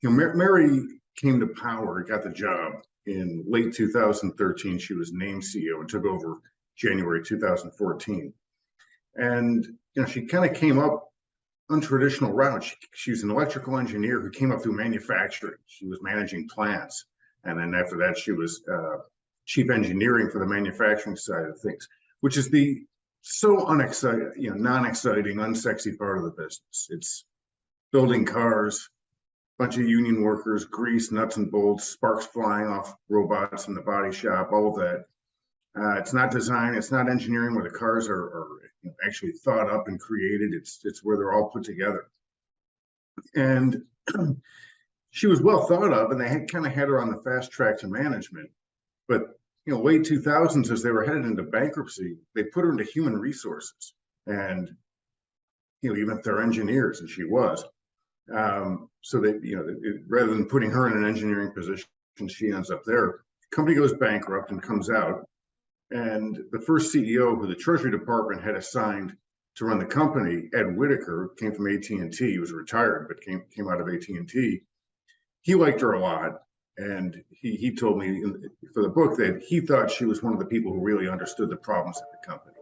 Mary came to power, got the job in late 2013. She was named CEO and took over January 2014. And she kind of came up untraditional route. She was an electrical engineer who came up through manufacturing. She was managing plants, and then after that, she was chief engineering for the manufacturing side of things, which is the so unexciting, non-exciting, unsexy part of the business. It's building cars, bunch of union workers, grease, nuts and bolts, sparks flying off robots in the body shop, all of that. It's not design, it's not engineering where the cars are actually thought up and created. It's where they're all put together. And she was well thought of, and they had kind of had her on the fast track to management. But late 2000s, as they were headed into bankruptcy, they put her into human resources, and even if they're engineers, and she was. So that rather than putting her in an engineering position, she ends up there. The company goes bankrupt and comes out. And the first CEO who the Treasury Department had assigned to run the company, Ed Whitaker, came from AT&T. He was retired, but came out of AT&T. He liked her a lot. And he told me for the book that he thought she was one of the people who really understood the problems at the company.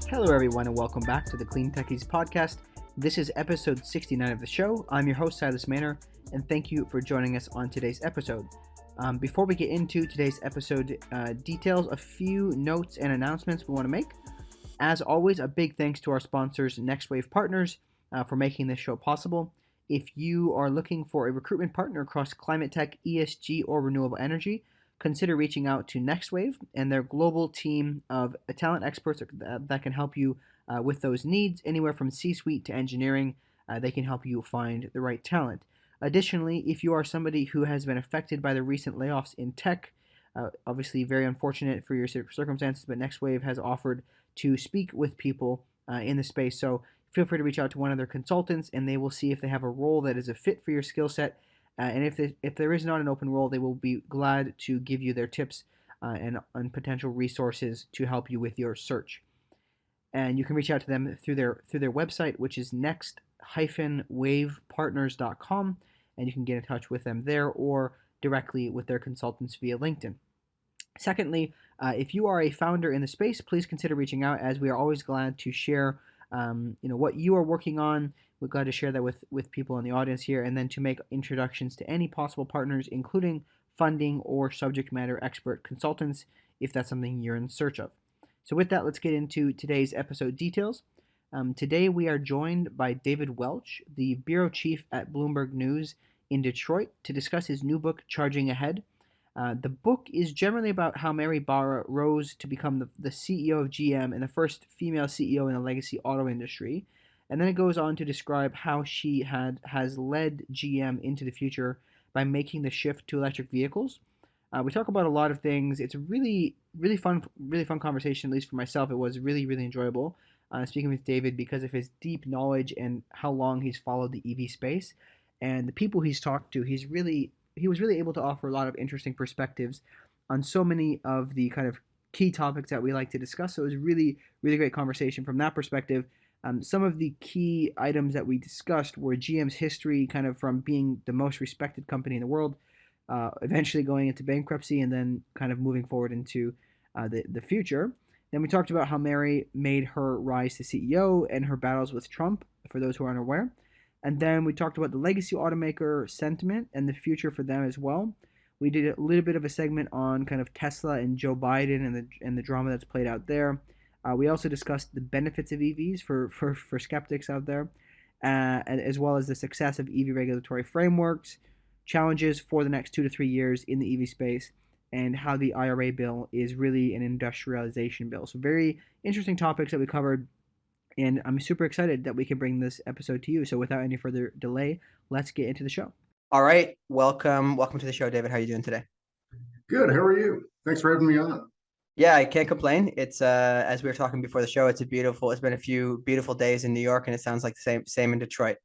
Hello, everyone, and welcome back to the CleanTechies Podcast. This is episode 69 of the show. I'm your host, Silas Manor, and thank you for joining us on today's episode. Before we get into today's episode details, a few notes and announcements we want to make. As always, a big thanks to our sponsors, Next Wave Partners, for making this show possible. If you are looking for a recruitment partner across climate tech, ESG, or renewable energy, consider reaching out to Next Wave and their global team of talent experts that can help you with those needs, anywhere from C-suite to engineering. They can help you find the right talent. Additionally, if you are somebody who has been affected by the recent layoffs in tech, obviously very unfortunate for your circumstances, but Next Wave has offered to speak with people in the space. So feel free to reach out to one of their consultants, and they will see if they have a role that is a fit for your skill set. And if there is not an open role, they will be glad to give you their tips and potential resources to help you with your search. And you can reach out to them through their website, which is next-wavepartners.com, and you can get in touch with them there or directly with their consultants via LinkedIn. Secondly, if you are a founder in the space, please consider reaching out, as we are always glad to share what you are working on. We're glad to share that with people in the audience here, and then to make introductions to any possible partners, including funding or subject matter expert consultants, if that's something you're in search of. So with that, let's get into today's episode details. Today we are joined by David Welch, the bureau chief at Bloomberg News in Detroit, to discuss his new book, Charging Ahead. The book is generally about how Mary Barra rose to become the CEO of GM and the first female CEO in the legacy auto industry. And then it goes on to describe how she has led GM into the future by making the shift to electric vehicles. We talk about a lot of things. It's a really fun conversation, at least for myself. It was really enjoyable speaking with David because of his deep knowledge and how long he's followed the EV space. And the people he's talked to, he was really able to offer a lot of interesting perspectives on so many of the kind of key topics that we like to discuss. So it was a really great conversation from that perspective. Some of the key items that we discussed were GM's history, kind of from being the most respected company in the world, eventually going into bankruptcy, and then kind of moving forward into the future. Then we talked about how Mary made her rise to CEO and her battles with Trump, for those who are unaware. And then we talked about the legacy automaker sentiment and the future for them as well. We did a little bit of a segment on kind of Tesla and Joe Biden and the drama that's played out there. We also discussed the benefits of EVs for skeptics out there, and as well as the success of EV regulatory frameworks, challenges for the next 2 to 3 years in the EV space, and how the IRA bill is really an industrialization bill. So very interesting topics that we covered, and I'm super excited that we can bring this episode to you. So without any further delay, let's get into the show. All right, welcome to the show, David. How are you doing today? Good. How are you? Thanks for having me on. Yeah, I can't complain. It's as we were talking before the show, it's been a few beautiful days in New York, and it sounds like the same in Detroit.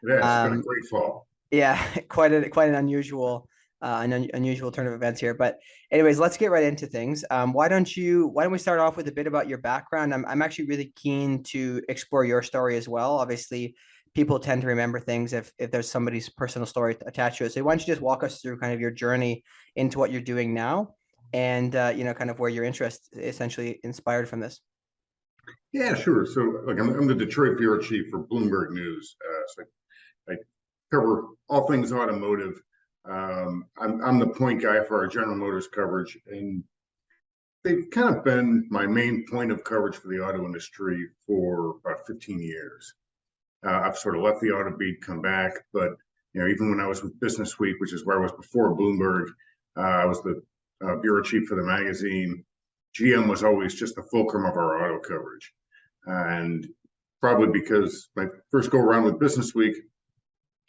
Yeah, it's been a great fall. Yeah, quite an unusual an unusual turn of events here. But anyways, let's get right into things. Why don't we start off with a bit about your background? I'm actually really keen to explore your story as well. Obviously, people tend to remember things if there's somebody's personal story attached to it. So why don't you just walk us through kind of your journey into what you're doing now, and kind of where your interest essentially inspired from this. Yeah, sure. So, like, I'm the Detroit bureau chief for Bloomberg News. So I cover all things automotive. I'm the point guy for our General Motors coverage, and they've kind of been my main point of coverage for the auto industry for about 15 years. I've sort of left the auto beat, come back, but even when I was with Business Week, which is where I was before Bloomberg, I was the bureau chief for the magazine. GM was always just the fulcrum of our auto coverage. And probably because my first go around with Business Week,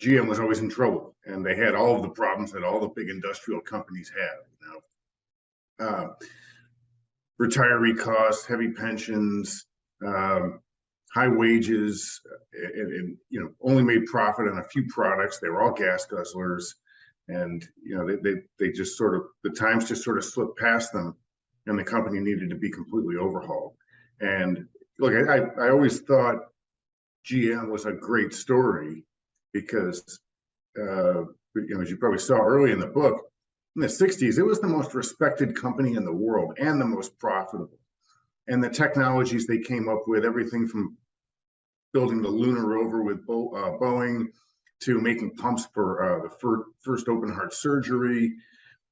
GM was always in trouble, and they had all of the problems that all the big industrial companies have. Retiree costs, heavy pensions, high wages, and only made profit on a few products. They were all gas guzzlers, and they just sort of, the times just sort of slipped past them, and the company needed to be completely overhauled. And look, I always thought GM was a great story because, as you probably saw early in the book, in the 60s, it was the most respected company in the world and the most profitable. And the technologies they came up with, everything from building the lunar rover with Boeing to making pumps for the first open heart surgery.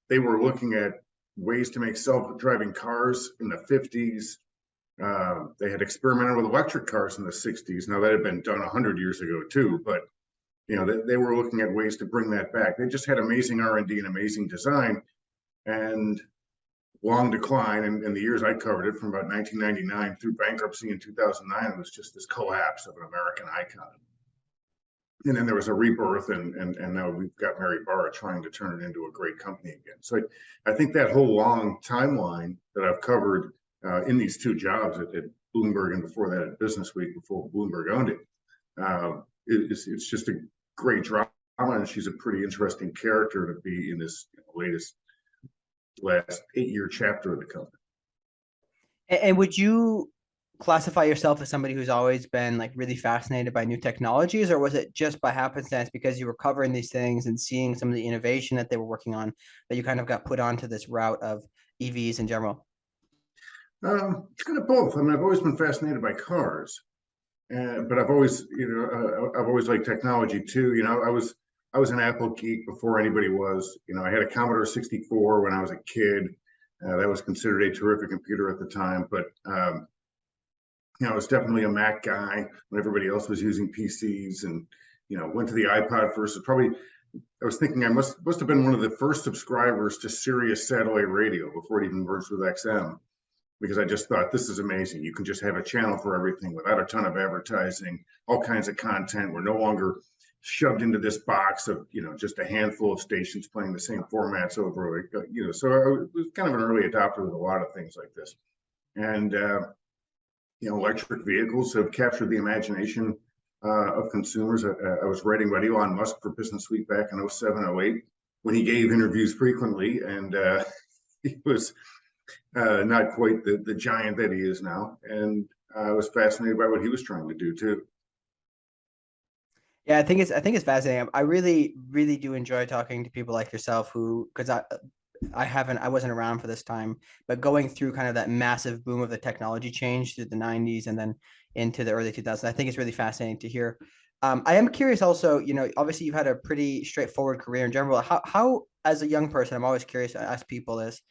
They were looking at ways to make self-driving cars in the 50s. They had experimented with electric cars in the 60s. Now, that had been done 100 years ago too, but they were looking at ways to bring that back. They just had amazing R&D and amazing design, and long decline. In the years I covered it, from about 1999 through bankruptcy in 2009, it was just this collapse of an American icon. And then there was a rebirth, and now we've got Mary Barra trying to turn it into a great company again. So I think that whole long timeline that I've covered in these two jobs at Bloomberg and before that at Business Week, before Bloomberg owned it, it's just a great drama, and she's a pretty interesting character to be in this last 8-year chapter of the company. And would you classify yourself as somebody who's always been like really fascinated by new technologies, or was it just by happenstance because you were covering these things and seeing some of the innovation that they were working on that you kind of got put onto this route of EVs in general? It's kind of both. I mean, I've always been fascinated by cars, but I've always liked technology too. I was an Apple geek before anybody was. I had a Commodore 64 when I was a kid. That was considered a terrific computer at the time, but I was definitely a Mac guy when everybody else was using PCs, and went to the iPod first. I was thinking I must have been one of the first subscribers to Sirius satellite radio before it even merged with XM, because I just thought, this is amazing. You can just have a channel for everything without a ton of advertising, all kinds of content. We're no longer shoved into this box of just a handful of stations playing the same formats over. So I was kind of an early adopter with a lot of things like this, and electric vehicles have captured the imagination of consumers. I was writing about Elon Musk for Business Week back in 07, 08, when he gave interviews frequently, and he was not quite the giant that he is now. And I was fascinated by what he was trying to do too. Yeah, I think it's fascinating. I really, really do enjoy talking to people like yourself because I wasn't around for this time, but going through kind of that massive boom of the technology change through the 90s and then into the early 2000s. I think it's really fascinating to hear. I am curious also, obviously you've had a pretty straightforward career in general. How as a young person, I'm always curious to ask people this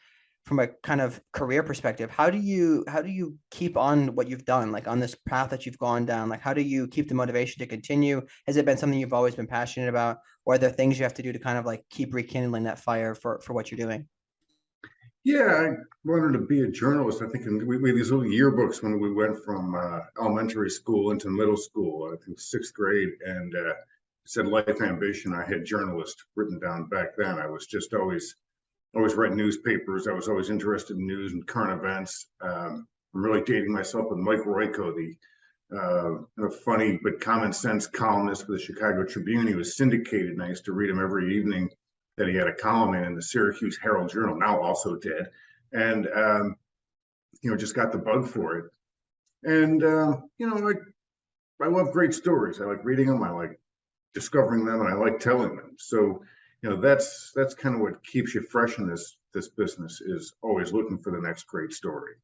from a kind of career perspective, how do you keep on what you've done, like on this path that you've gone down? Like, how do you keep the motivation to continue? Has it been something you've always been passionate about, or are there things you have to do to kind of like keep rekindling that fire for what you're doing? Yeah, I wanted to be a journalist. I think we had these little yearbooks when we went from elementary school into middle school, I think 6th grade, and it said life ambition. I had journalist written down back then. I was just always read newspapers. I was always interested in news and current events. I'm really dating myself with Mike Royko, the funny but common sense columnist for the Chicago Tribune. He was syndicated, and I used to read him every evening that he had a column in the Syracuse Herald Journal, now also dead, and just got the bug for it. And I love great stories. I like reading them. I like discovering them, and I like telling them. So that's kind of what keeps you fresh in this business, is always looking for the next great story.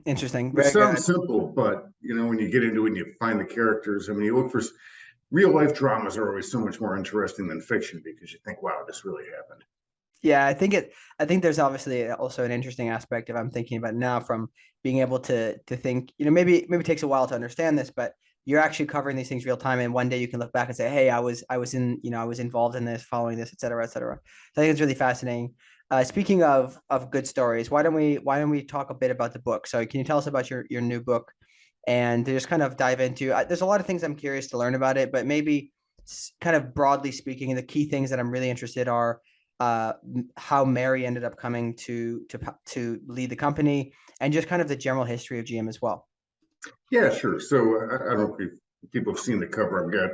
Interesting. It sounds simple, but when you get into it and you find the characters, I mean, you look for real life dramas are always so much more interesting than fiction, because you think, wow, this really happened. Yeah, I think there's obviously also an interesting aspect, if I'm thinking about it now, from being able to think, maybe it takes a while to understand this, but you're actually covering these things real time, and one day you can look back and say, hey, I was involved in this, following this, et cetera, et cetera. So I think it's really fascinating. Speaking of good stories, why don't we talk a bit about the book? So can you tell us about your new book, and just kind of dive into, there's a lot of things I'm curious to learn about it, but maybe kind of broadly speaking, the key things that I'm really interested are how Mary ended up coming to lead the company, and just kind of the general history of GM as well. Yeah, sure. So I don't know if people have seen the cover. I've got,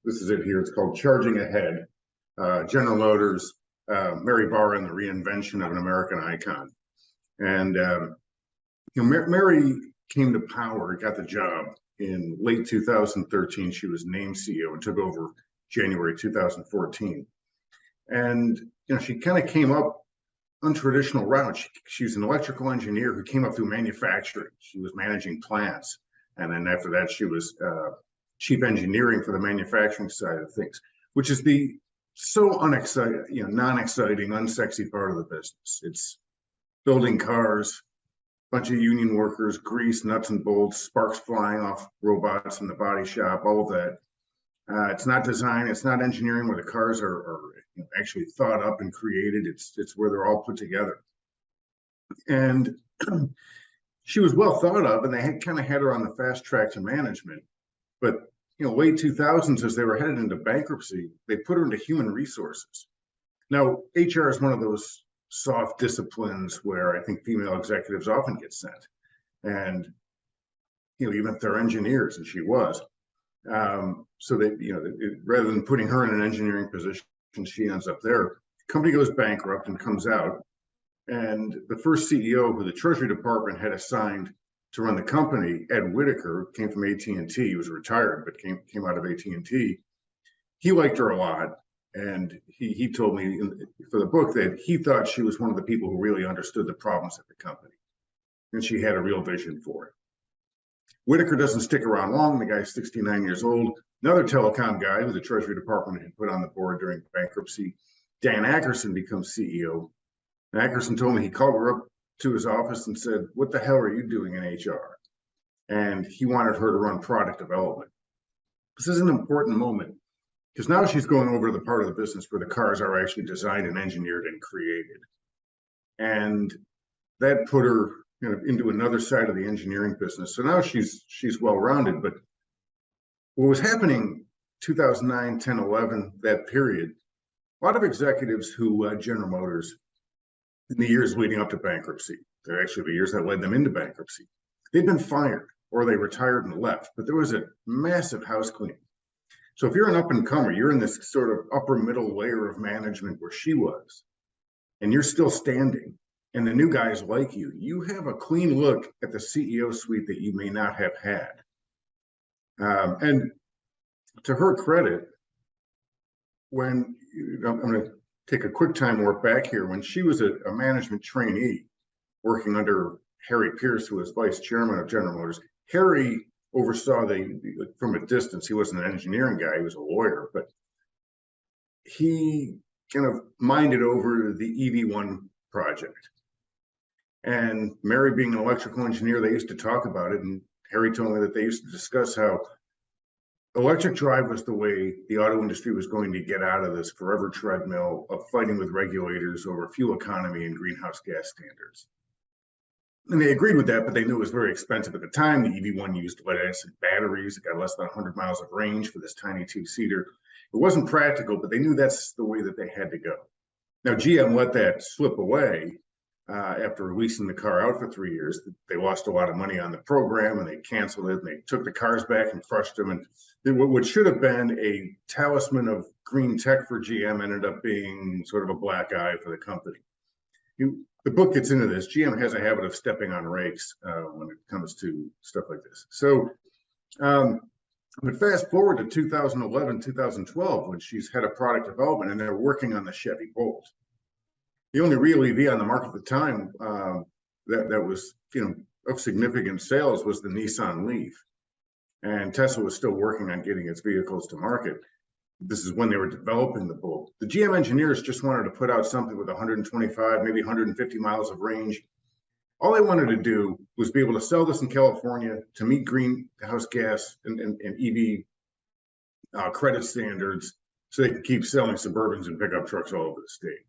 this is it here. It's called Charging Ahead, General Motors, Mary Barra and the Reinvention of an American Icon. And, Mary came to power, got the job in late 2013. She was named CEO and took over January 2014. And, she kind of came up untraditional route. She's an electrical engineer who came up through manufacturing. She was managing plants. And then after that, she was chief engineering for the manufacturing side of things, which is the so unexciting, non-exciting, unsexy part of the business. It's building cars, bunch of union workers, grease, nuts and bolts, sparks flying off robots in the body shop, all of that. It's not design, it's not engineering, where the cars are actually thought up and created. It's where they're all put together. And she was well thought of, and they had kind of had her on the fast track to management. But late 2000s, as they were headed into bankruptcy, they put her into human resources. Now, HR is one of those soft disciplines where I think female executives often get sent, and even if they're engineers, and she was. So that rather than putting her in an engineering position, she ends up there. Company goes bankrupt and comes out, and the first CEO who the Treasury Department had assigned to run the company, Ed Whitaker, came from AT&T. He was retired, but came out of AT&T. He liked her a lot, and he told me for the book that he thought she was one of the people who really understood the problems at the company, and she had a real vision for it. Whitaker doesn't stick around long. The guy's 69 years old. Another telecom guy who the Treasury Department had put on the board during bankruptcy, Dan Ackerson, becomes CEO. And Ackerson told me he called her up to his office and said, "What the hell are you doing in HR?" And he wanted her to run product development. This is an important moment, because now she's going over to the part of the business where the cars are actually designed and engineered and created. And that put her into another side of the engineering business. So now she's well-rounded. But what was happening 2009, 10, 11, that period, a lot of executives who led General Motors in the years leading up to bankruptcy, they're actually the years that led them into bankruptcy, they'd been fired or they retired and left, but there was a massive house cleaning. So if you're an up-and-comer, you're in this sort of upper middle layer of management where she was, and you're still standing, and the new guys like you, you have a clean look at the CEO suite that you may not have had. And to her credit, when I'm going to take a quick time warp back here, when she was a management trainee working under Harry Pierce, who was vice chairman of General Motors, Harry oversaw from a distance. He wasn't an engineering guy, he was a lawyer, but he kind of minded over the EV1 project. And Mary, being an electrical engineer, they used to talk about it, and Harry told me that they used to discuss how electric drive was the way the auto industry was going to get out of this forever treadmill of fighting with regulators over fuel economy and greenhouse gas standards. And they agreed with that, but they knew it was very expensive at the time. The EV1 used lead-acid batteries. It got less than 100 miles of range for this tiny two-seater. It wasn't practical, but they knew that's the way that they had to go. Now, GM let that slip away after releasing the car out for 3 years. They lost a lot of money on the program and they canceled it and they took the cars back and crushed them. And what should have been a talisman of green tech for GM ended up being sort of a black eye for the company. The book gets into this. GM has a habit of stepping on rakes when it comes to stuff like this. So, but fast forward to 2011, 2012, when she's head of product development and they're working on the Chevy Bolt. The only real EV on the market at the time that was, of significant sales was the Nissan Leaf. And Tesla was still working on getting its vehicles to market. This is when they were developing the Bolt. The GM engineers just wanted to put out something with 125, maybe 150 miles of range. All they wanted to do was be able to sell this in California to meet greenhouse gas and EV credit standards so they could keep selling Suburbans and pickup trucks all over the state.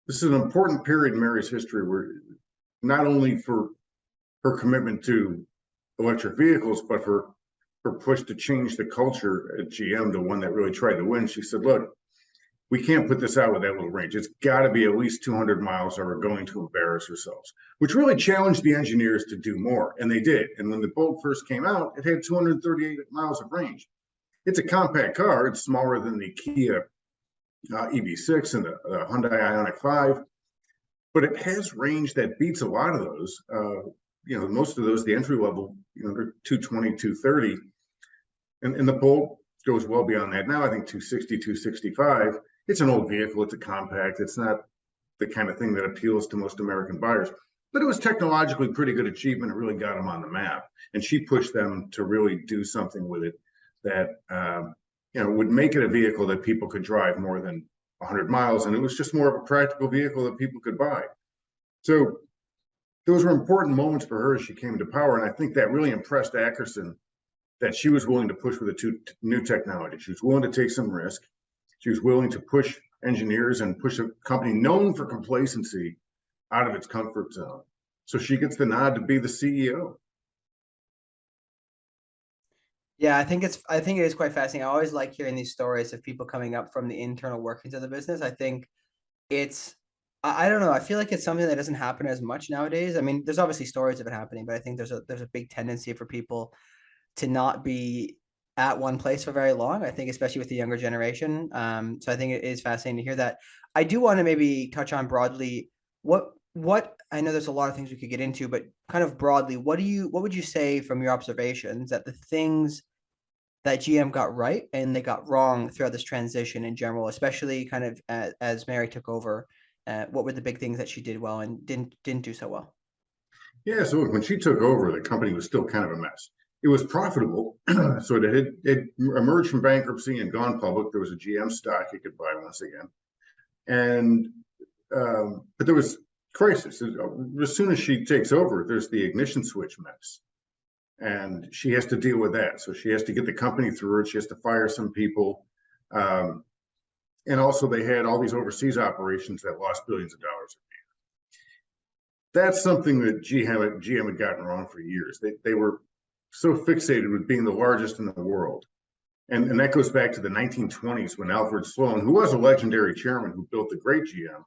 This is an important period in Mary's history where not only for her commitment to electric vehicles, but for her push to change the culture at GM to one that really tried to win. She said, look, we can't put this out with that little range. It's got to be at least 200 miles or we're going to embarrass ourselves, which really challenged the engineers to do more. And they did. And when the Bolt first came out, it had 238 miles of range. It's a compact car. It's smaller than the Kia EV6 and the Hyundai Ioniq 5, but it has range that beats a lot of those. Most of those, the entry level, they're 220, 230. And the Bolt goes well beyond that. Now I think 260, 265. It's an old vehicle. It's a compact. It's not the kind of thing that appeals to most American buyers. But it was technologically pretty good achievement. It really got them on the map. And she pushed them to really do something with it that would make it a vehicle that people could drive more than 100 miles. And it was just more of a practical vehicle that people could buy. So those were important moments for her as she came to power. And I think that really impressed Ackerson that she was willing to push with a new technology. She was willing to take some risk. She was willing to push engineers and push a company known for complacency out of its comfort zone. So she gets the nod to be the CEO. Yeah, I think it is quite fascinating. I always like hearing these stories of people coming up from the internal workings of the business. I think I don't know. I feel like it's something that doesn't happen as much nowadays. I mean, there's obviously stories of it happening, but I think there's a big tendency for people to not be at one place for very long. I think especially with the younger generation. So I think it is fascinating to hear that. I do want to maybe touch on broadly what I know there's a lot of things we could get into, but kind of broadly, what would you say from your observations that the things that GM got right and they got wrong throughout this transition in general, especially kind of as Mary took over? What were the big things that she did well and didn't do so well? Yeah, so when she took over, the company was still kind of a mess. It was profitable, so it emerged from bankruptcy and gone public. There was a GM stock you could buy once again, and but there was crisis. As soon as she takes over, there's the ignition switch mess. And she has to deal with that. So she has to get the company through it. She has to fire some people. And also they had all these overseas operations that lost billions of dollars a year. That's something that GM had gotten wrong for years. They were so fixated with being the largest in the world. And that goes back to the 1920s when Alfred Sloan, who was a legendary chairman who built the great GM,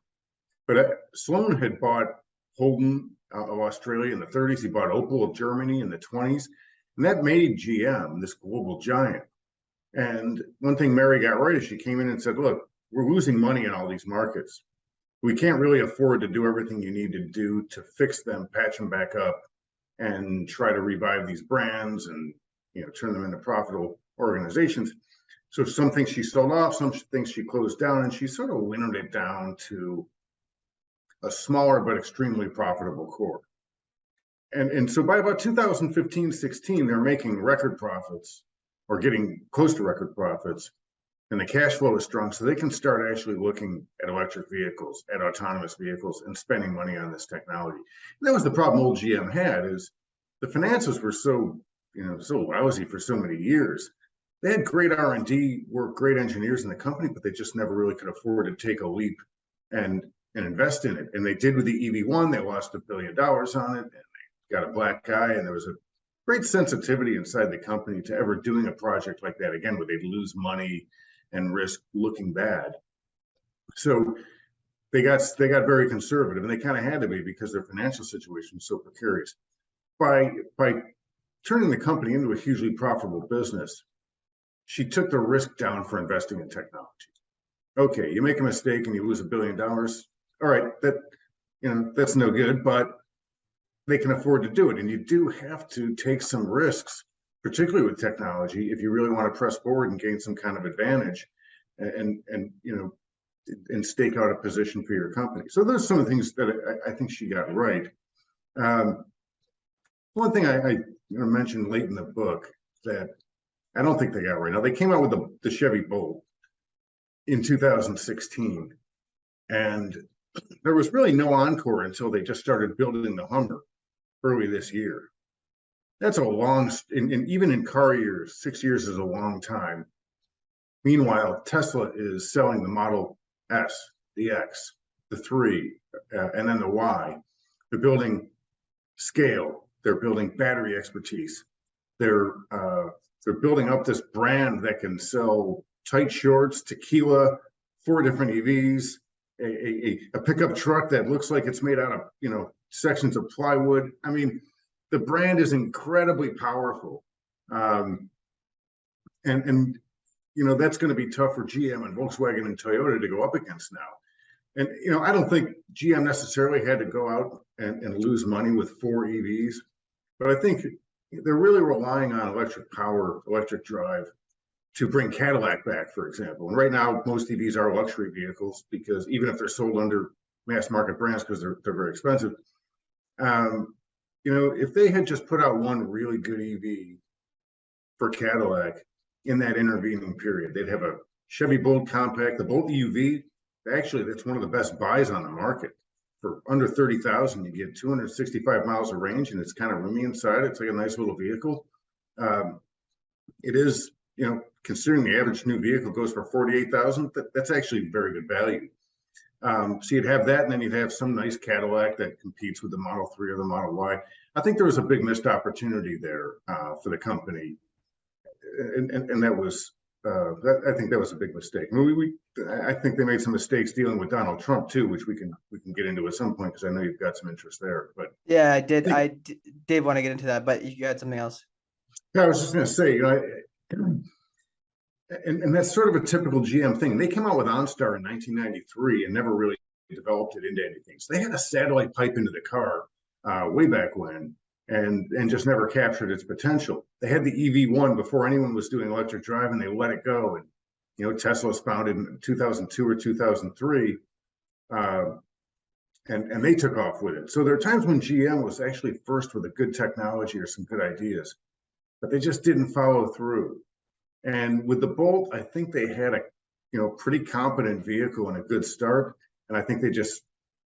but Sloan had bought Holden of Australia in the 30s. He bought Opel of Germany in the 20s. And that made GM this global giant. And one thing Mary got right is she came in and said, look, we're losing money in all these markets. We can't really afford to do everything you need to do to fix them, patch them back up, and try to revive these brands and turn them into profitable organizations. So some things she sold off, some things she closed down, and she sort of winnowed it down to a smaller but extremely profitable core. And so by about 2015, 16, they're making record profits or getting close to record profits, and the cash flow is strong, so they can start actually looking at electric vehicles, at autonomous vehicles, and spending money on this technology. And that was the problem old GM had, is the finances were so lousy for so many years. They had great R&D work, great engineers in the company, but they just never really could afford to take a leap and invest in it. And they did with the EV1. They lost $1 billion on it, and they got a black eye, and there was a great sensitivity inside the company to ever doing a project like that again, where they'd lose money and risk looking bad. So they got very conservative, and they kind of had to be because their financial situation was so precarious. By turning the company into a hugely profitable business, she took the risk down for investing in technology. Okay, you make a mistake and you lose $1 billion. All right, that's no good, but they can afford to do it. And you do have to take some risks, particularly with technology, if you really want to press forward and gain some kind of advantage, and stake out a position for your company. So those are some of the things that I think she got right. One thing I mentioned late in the book that I don't think they got right. Now, they came out with the Chevy Bolt in 2016, and there was really no encore until they just started building the Hummer early this year. That's a long, and even in car years, 6 years is a long time. Meanwhile, Tesla is selling the Model S, the X, the 3, and then the Y. They're building scale. They're building battery expertise. They're building up this brand that can sell tight shorts, tequila, 4 different EVs, a pickup truck that looks like it's made out of sections of plywood. I mean, the brand is incredibly powerful, and that's going to be tough for GM and Volkswagen and Toyota to go up against now. And I don't think GM necessarily had to go out and lose money with 4 EVs, but I think they're really relying on electric power, electric drive to bring Cadillac back, for example. And right now, most EVs are luxury vehicles because even if they're sold under mass market brands, because they're very expensive. If they had just put out one really good EV for Cadillac in that intervening period, they'd have a Chevy Bolt compact, the Bolt EUV. Actually, that's one of the best buys on the market. For under $30,000, you get 265 miles of range, and it's kind of roomy inside. It's like a nice little vehicle. It is, considering the average new vehicle goes for $48,000, that's actually very good value. So you'd have that, and then you'd have some nice Cadillac that competes with the Model 3 or the Model Y. I think there was a big missed opportunity there for the company, and that was I think that was a big mistake. I mean, I think they made some mistakes dealing with Donald Trump too, which we can get into at some point because I know you've got some interest there. But yeah, I did want to get into that, but you had something else. Yeah, I was just going to say, and that's sort of a typical GM thing. They came out with OnStar in 1993 and never really developed it into anything. So they had a satellite pipe into the car way back when, and just never captured its potential. They had the EV1 before anyone was doing electric drive, and they let it go. And Tesla was founded in 2002 or 2003, and they took off with it. So there are times when GM was actually first with a good technology or some good ideas, but they just didn't follow through. And with the Bolt, I think they had a pretty competent vehicle and a good start. And I think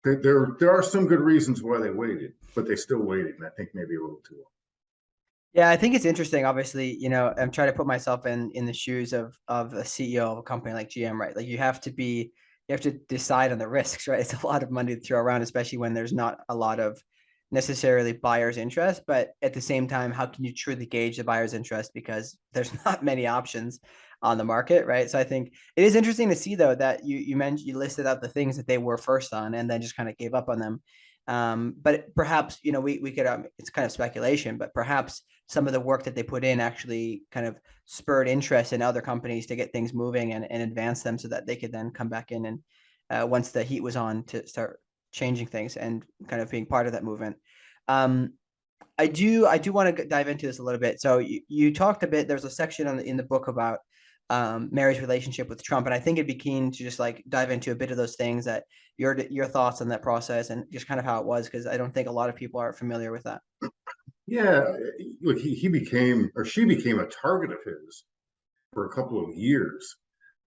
there are some good reasons why they waited, but they still waited, and I think maybe a little too long. Yeah, I think it's interesting. Obviously, I'm trying to put myself in the shoes of a CEO of a company like GM, right? Like you have to decide on the risks, right? It's a lot of money to throw around, especially when there's not a lot of necessarily buyer's interest. But at the same time, how can you truly gauge the buyer's interest? Because there's not many options on the market, right? So I think it is interesting to see, though, that you listed out the things that they were first on and then just kind of gave up on them. But perhaps, we could, it's kind of speculation, but perhaps some of the work that they put in actually kind of spurred interest in other companies to get things moving and advance them so that they could then come back in and once the heat was on to start changing things and kind of being part of that movement. I do want to dive into this a little bit. So you talked a bit, there's a section in the book about Mary's relationship with Trump. And I think it'd be keen to just like dive into a bit of those things, that your thoughts on that process and just kind of how it was, because I don't think a lot of people are familiar with that. Yeah, look, she became a target of his for a couple of years.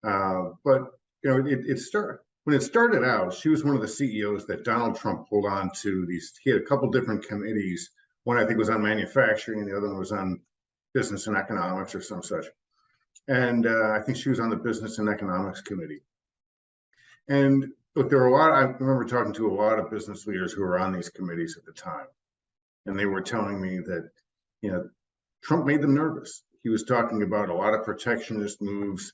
But when it started out, she was one of the CEOs that Donald Trump pulled on to these. He had a couple different committees. One I think was on manufacturing, and the other one was on business and economics or some such. And I think she was on the business and economics committee. And look, there were I remember talking to a lot of business leaders who were on these committees at the time. And they were telling me that, Trump made them nervous. He was talking about a lot of protectionist moves,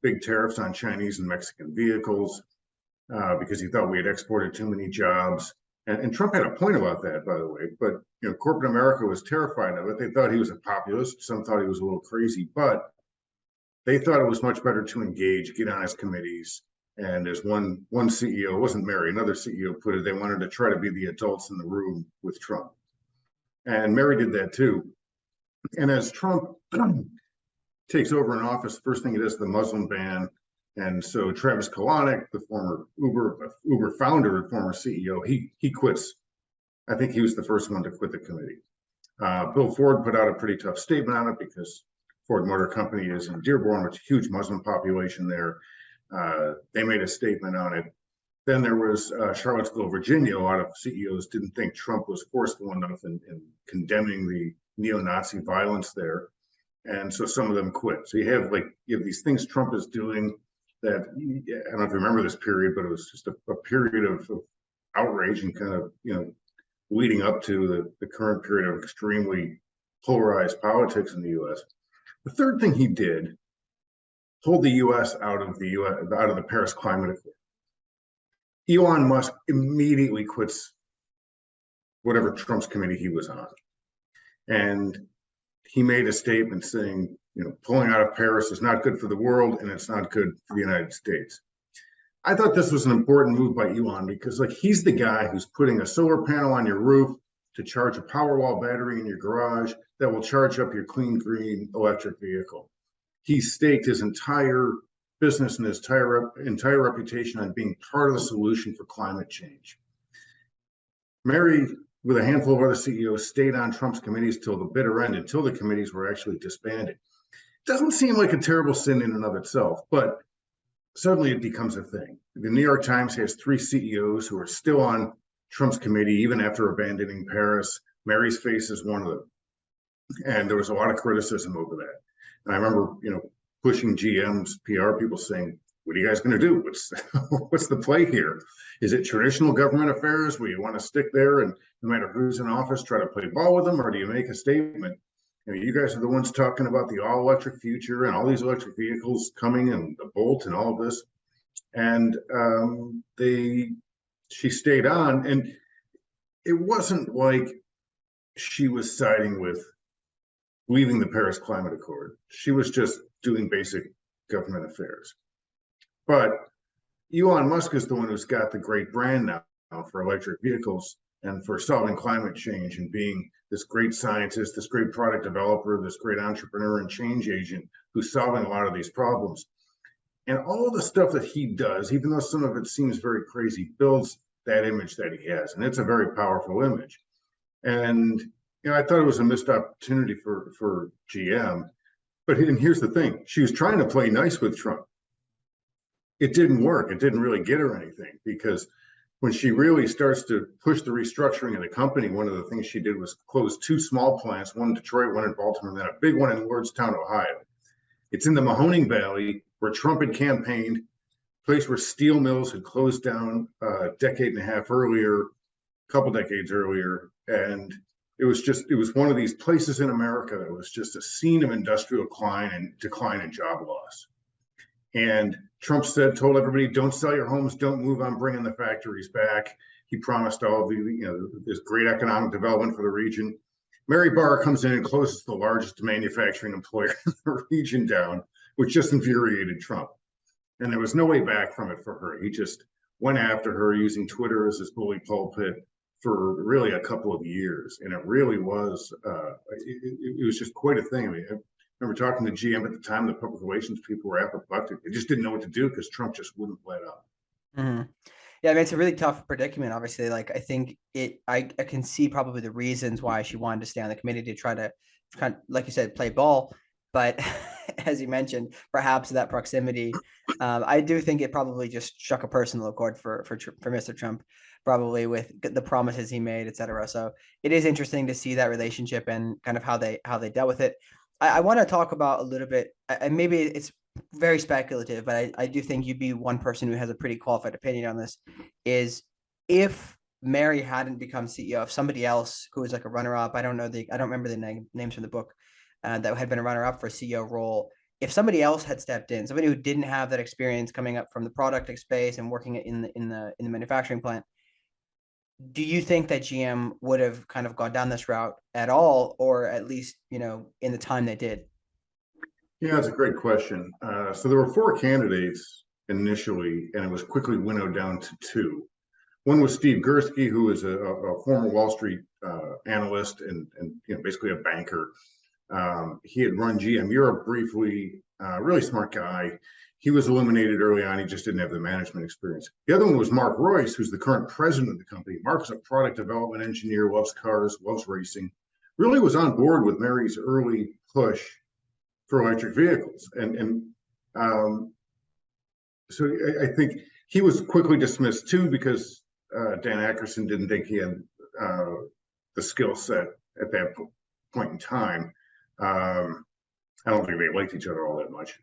big tariffs on Chinese and Mexican vehicles, because he thought we had exported too many jobs. And Trump had a point about that, by the way. But corporate America was terrified of it. They thought he was a populist. Some thought he was a little crazy, but they thought it was much better to engage, get on his committees. And as one CEO, it wasn't Mary, another CEO put it, they wanted to try to be the adults in the room with Trump. And Mary did that too. And as Trump takes over in office, the first thing he does is the Muslim ban. And so Travis Kalanick, the former Uber founder and former CEO, he quits. I think he was the first one to quit the committee. Bill Ford put out a pretty tough statement on it because Ford Motor Company is in Dearborn, which is a huge Muslim population there. They made a statement on it. Then there was Charlottesville, Virginia. A lot of CEOs didn't think Trump was forceful enough in condemning the neo-Nazi violence there. And so some of them quit. So you have these things Trump is doing that, I don't know if you remember this period, but it was just a period of outrage and kind of, leading up to the current period of extremely polarized politics in the U.S. The third thing he did, pulled the U.S. out of the Paris Climate Accord. Elon Musk immediately quits whatever Trump's committee he was on. And he made a statement saying, pulling out of Paris is not good for the world and it's not good for the United States. I thought this was an important move by Elon because he's the guy who's putting a solar panel on your roof to charge a Powerwall battery in your garage that will charge up your clean, green electric vehicle. He staked his entire business and his entire reputation on being part of the solution for climate change. Mary, with a handful of other CEOs, stayed on Trump's committees till the bitter end, until the committees were actually disbanded. Doesn't seem like a terrible sin in and of itself, but suddenly it becomes a thing. The New York Times has 3 CEOs who are still on Trump's committee, even after abandoning Paris. Mary's face is one of them. And there was a lot of criticism over that. And I remember, pushing GM's PR people saying, what are you guys going to do? What's the play here? Is it traditional government affairs where you want to stick there and no matter who's in office, try to play ball with them? Or do you make a statement? You guys are the ones talking about the all-electric future and all these electric vehicles coming and the Bolt and all of this. And she stayed on. And it wasn't like she was siding with leaving the Paris Climate Accord. She was just doing basic government affairs. But Elon Musk is the one who's got the great brand now for electric vehicles and for solving climate change and being this great scientist, this great product developer, this great entrepreneur and change agent who's solving a lot of these problems. And all the stuff that he does, even though some of it seems very crazy, builds that image that he has. And it's a very powerful image. And I thought it was a missed opportunity for GM. But here's the thing. She was trying to play nice with Trump. It didn't work. It didn't really get her anything because when she really starts to push the restructuring of the company, one of the things she did was close 2 small plants, one in Detroit, one in Baltimore, and then a big one in Lordstown, Ohio. It's in the Mahoning Valley where Trump had campaigned, a place where steel mills had closed down a decade and a half earlier, a couple decades earlier. And it was one of these places in America that was just a scene of industrial decline and job loss. And Trump told everybody, don't sell your homes, don't move on bringing the factories back. He promised all this great economic development for the region. Mary Barra comes in and closes the largest manufacturing employer in the region down, which just infuriated Trump. And there was no way back from it for her. He just went after her using Twitter as his bully pulpit for really a couple of years. And it really was, it was just quite a thing. I remember talking to GM at the time, the public relations people were apoplectic. They just didn't know what to do because Trump just wouldn't let up. Mm-hmm. Yeah, it's a really tough predicament, obviously. I think I can see probably the reasons why she wanted to stay on the committee to try to, kind of, like you said, play ball. But as you mentioned, perhaps that proximity, I do think it probably just struck a personal chord for Mr. Trump, probably with the promises he made, et cetera. So it is interesting to see that relationship and kind of how they dealt with it. I want to talk about a little bit, and maybe it's very speculative, but I do think you'd be one person who has a pretty qualified opinion on this, is if Mary hadn't become CEO, if somebody else who was like a runner-up, I don't remember the names from the book, that had been a runner-up for CEO role, if somebody else had stepped in, somebody who didn't have that experience coming up from the product space and working in the manufacturing plant, do you think that GM would have kind of gone down this route at all, or at least, in the time they did? Yeah, that's a great question. So there were 4 candidates initially, and it was quickly winnowed down to 2. One was Steve Gursky, who is a former Wall Street analyst and basically a banker. He had run GM Europe briefly, really smart guy. He was eliminated early on. He just didn't have the management experience. The other one was Mark Royce, who's the current president of the company. Mark's a product development engineer, loves cars, loves racing, really was on board with Mary's early push for electric vehicles. So I think he was quickly dismissed too, because Dan Ackerson didn't think he had the skill set at that point in time. I don't think they liked each other all that much.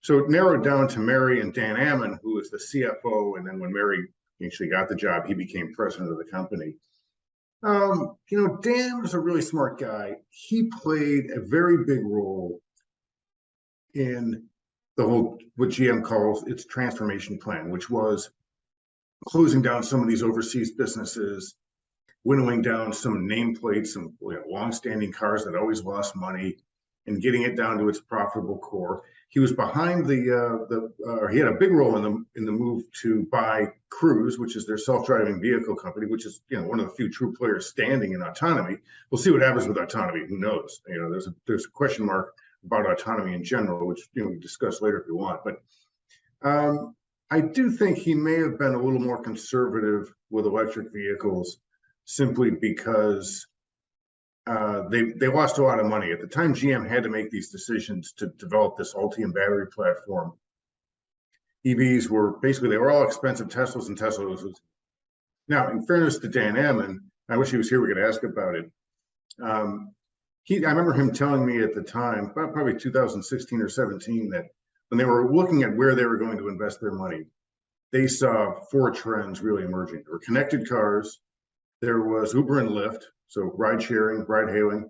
So it narrowed down to Mary and Dan Ammon, who was the CFO. And then when Mary actually got the job, he became president of the company. Dan was a really smart guy. He played a very big role in the whole, what GM calls its transformation plan, which was closing down some of these overseas businesses, winnowing down some nameplates, some long-standing cars that always lost money, and getting it down to its profitable core. He was behind he had a big role in the move to buy Cruise, which is their self-driving vehicle company, which is one of the few true players standing in autonomy. We'll see what happens with autonomy. Who knows? There's a question mark about autonomy in general, which we discuss later if you want. But I do think he may have been a little more conservative with electric vehicles, simply because they lost a lot of money. At the time, GM had to make these decisions to develop this Ultium battery platform. EVs were all expensive. Teslas and Teslas. Now, in fairness to Dan Ammon, I wish he was here, we could ask about it. I remember him telling me at the time, probably 2016 or 17, that when they were looking at where they were going to invest their money, they saw 4 trends really emerging. There were connected cars, there was Uber and Lyft, so ride sharing, ride hailing.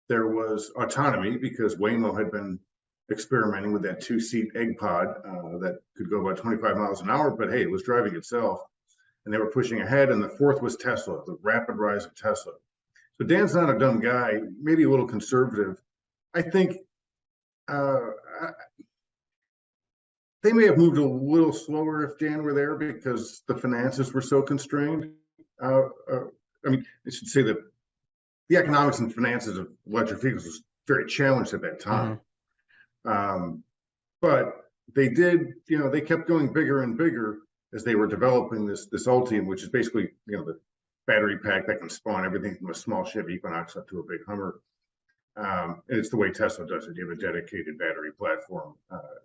There was autonomy, because Waymo had been experimenting with that 2-seat egg pod that could go about 25 miles an hour, but hey, it was driving itself, and they were pushing ahead. And the 4th was Tesla, the rapid rise of Tesla. So Dan's not a dumb guy, maybe a little conservative. I think they may have moved a little slower if Dan were there, because the finances were so constrained. I should say that the economics and finances of electric vehicles was very challenged at that time. But they did, they kept going bigger and bigger as they were developing this Ultium, which is basically, the battery pack that can spawn everything from a small Chevy Equinox up to a big Hummer. And it's the way Tesla does it. You have a dedicated battery platform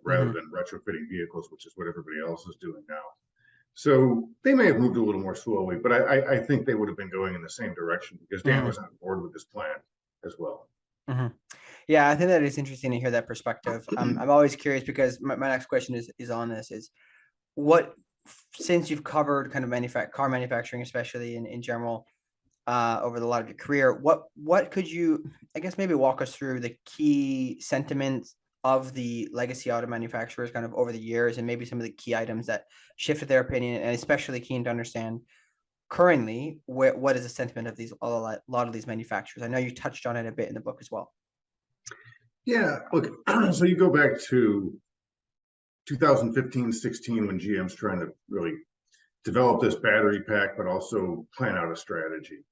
rather than retrofitting vehicles, which is what everybody else is doing now. So they may have moved a little more slowly, but I think they would have been going in the same direction, because Dan was on board with this plan as well. Yeah, I think that is interesting to hear that perspective. I'm always curious, because my next question is on this, is what, since you've covered kind of car manufacturing, especially in general, over a lot of your career, what could you, I guess, maybe walk us through the key sentiments of the legacy auto manufacturers kind of over the years, and maybe some of the key items that shifted their opinion, and especially keen to understand currently what is the sentiment of a lot of these manufacturers? I know you touched on it a bit in the book as well. Yeah, look, so you go back to 2015-16 when GM's trying to really develop this battery pack, but also plan out a strategy.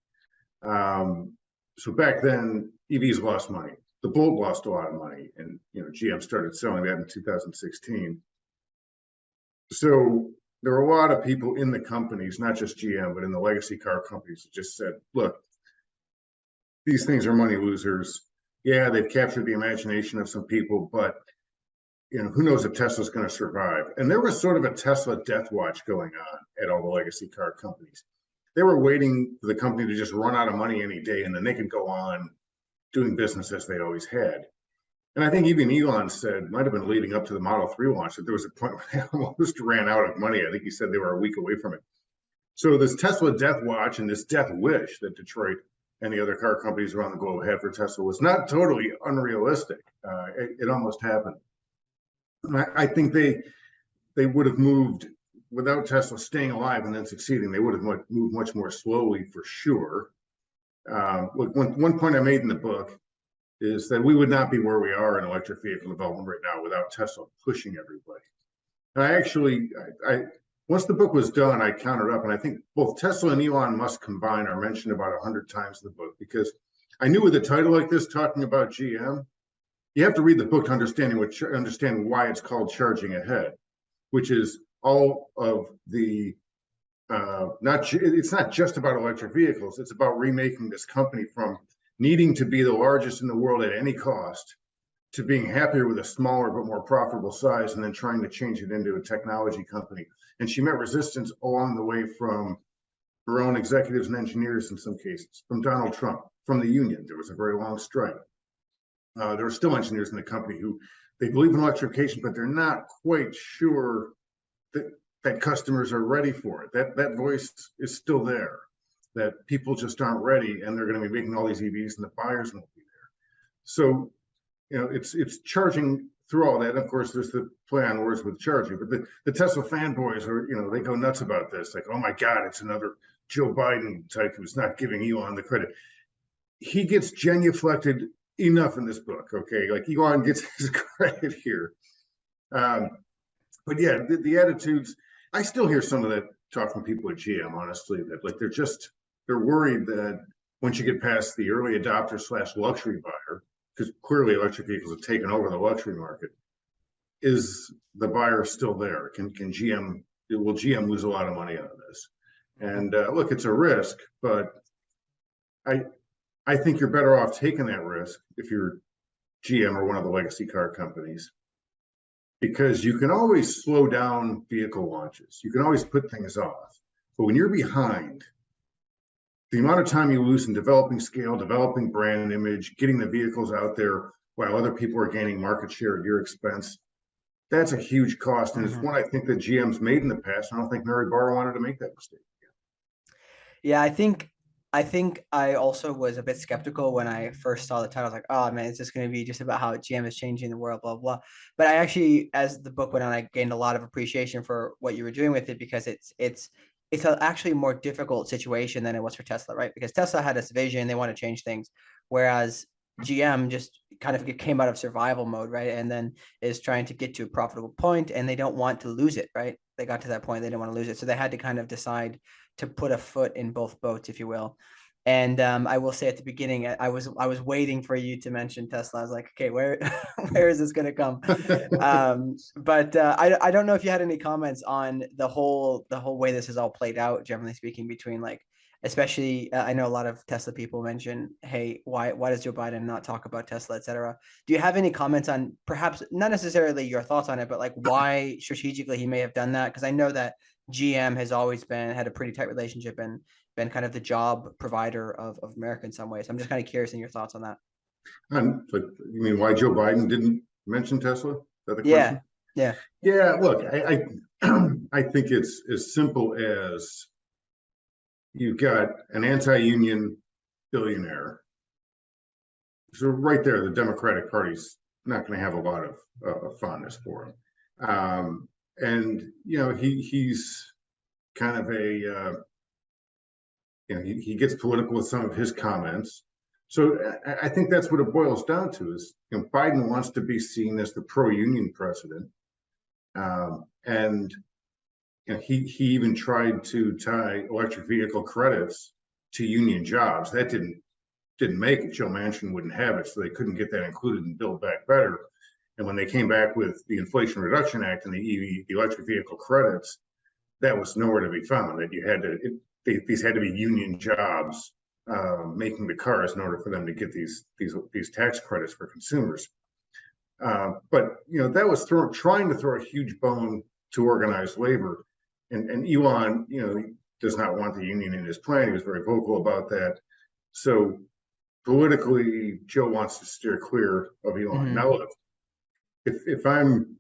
So back then, EVs lost money. The Bolt lost a lot of money, and GM started selling that in 2016. So there were a lot of people in the companies, not just GM, but in the legacy car companies, that just said, look, these things are money losers. Yeah, they've captured the imagination of some people, but who knows if Tesla's going to survive? And there was sort of a Tesla death watch going on at all the legacy car companies. They were waiting for the company to just run out of money any day, and then they could go on doing business as they always had. And I think even Elon said, might have been leading up to the Model 3 launch, that there was a point where they almost ran out of money. I think he said they were a week away from it. So this Tesla death watch and this death wish that Detroit and the other car companies around the globe had for Tesla was not totally unrealistic. It almost happened. I think they would have moved without Tesla staying alive and then succeeding. They would have moved much more slowly for sure. Look, one point I made in the book is that we would not be where we are in electric vehicle development right now without Tesla pushing everybody. And I once the book was done, I counted up, and I think both Tesla and Elon Musk combined are mentioned about 100 times in the book, because I knew with a title like this, talking about GM, you have to read the book to understand why it's called Charging Ahead, which is all of the it's not just about electric vehicles. It's about remaking this company from needing to be the largest in the world at any cost to being happier with a smaller but more profitable size, and then trying to change it into a technology company. And she met resistance along the way from her own executives and engineers in some cases, from Donald Trump, from the union. There was a very long strike. There are still engineers in the company who they believe in electrification, but they're not quite sure that customers are ready for it. That voice is still there, that people just aren't ready, and they're going to be making all these EVs and the buyers won't be there. So, it's charging through all that. And of course, there's the play on words with charging, but the Tesla fanboys are, they go nuts about this. Like, oh my God, it's another Joe Biden type who's not giving Elon the credit. He gets genuflected enough in this book, okay? Like, Elon gets his credit here. But yeah, the attitudes, I still hear some of that talk from people at GM, honestly, that like they're worried that once you get past the early adopter / luxury buyer, because clearly electric vehicles have taken over the luxury market, is the buyer still there? Will GM lose a lot of money out of this? And look, it's a risk, but I think you're better off taking that risk if you're GM or one of the legacy car companies, because you can always slow down vehicle launches. You can always put things off. But when you're behind, the amount of time you lose in developing scale, developing brand image, getting the vehicles out there while other people are gaining market share at your expense, that's a huge cost. And it's one I think that GM's made in the past. I don't think Mary Barra wanted to make that mistake again. Yeah, I think I also was a bit skeptical when I first saw the title. I was like, oh man, it's just going to be just about how GM is changing the world, blah, blah. But I actually, as the book went on, I gained a lot of appreciation for what you were doing with it, because it's actually a more difficult situation than it was for Tesla, right? Because Tesla had this vision, they want to change things, whereas GM just kind of came out of survival mode, right? And then is trying to get to a profitable point, and they don't want to lose it, right? They got to that point, they didn't want to lose it. So they had to kind of decide to put a foot in both boats, if you will. And I will say at the beginning, I was waiting for you to mention Tesla. I was like, okay, where is this going to come? But I don't know if you had any comments on the whole way this has all played out, generally speaking, between like, especially I know a lot of Tesla people mention, hey, why does Joe Biden not talk about Tesla, et cetera? Do you have any comments on, perhaps not necessarily your thoughts on it, but like why strategically he may have done that? Because I know that GM has always had a pretty tight relationship and been kind of the job provider of America in some ways. I'm just kind of curious in your thoughts on that. But you mean why Joe Biden didn't mention Tesla? Is that the question? Yeah. Look, I think it's as simple as you've got an anti-union billionaire. So right there, the Democratic Party's not going to have a lot of fondness for him. And he's kind of he gets political with some of his comments. So I think that's what it boils down to is, Biden wants to be seen as the pro-union president. And he even tried to tie electric vehicle credits to union jobs. That didn't make it. Joe Manchin wouldn't have it, so they couldn't get that included in Build Back Better. And when they came back with the Inflation Reduction Act and the electric vehicle credits, that was nowhere to be found. That you had to these had to be union jobs making the cars in order for them to get these tax credits for consumers. But that was trying to throw a huge bone to organized labor, and Elon does not want the union in his plan. He was very vocal about that. So politically, Joe wants to steer clear of Elon. Now, look, if I'm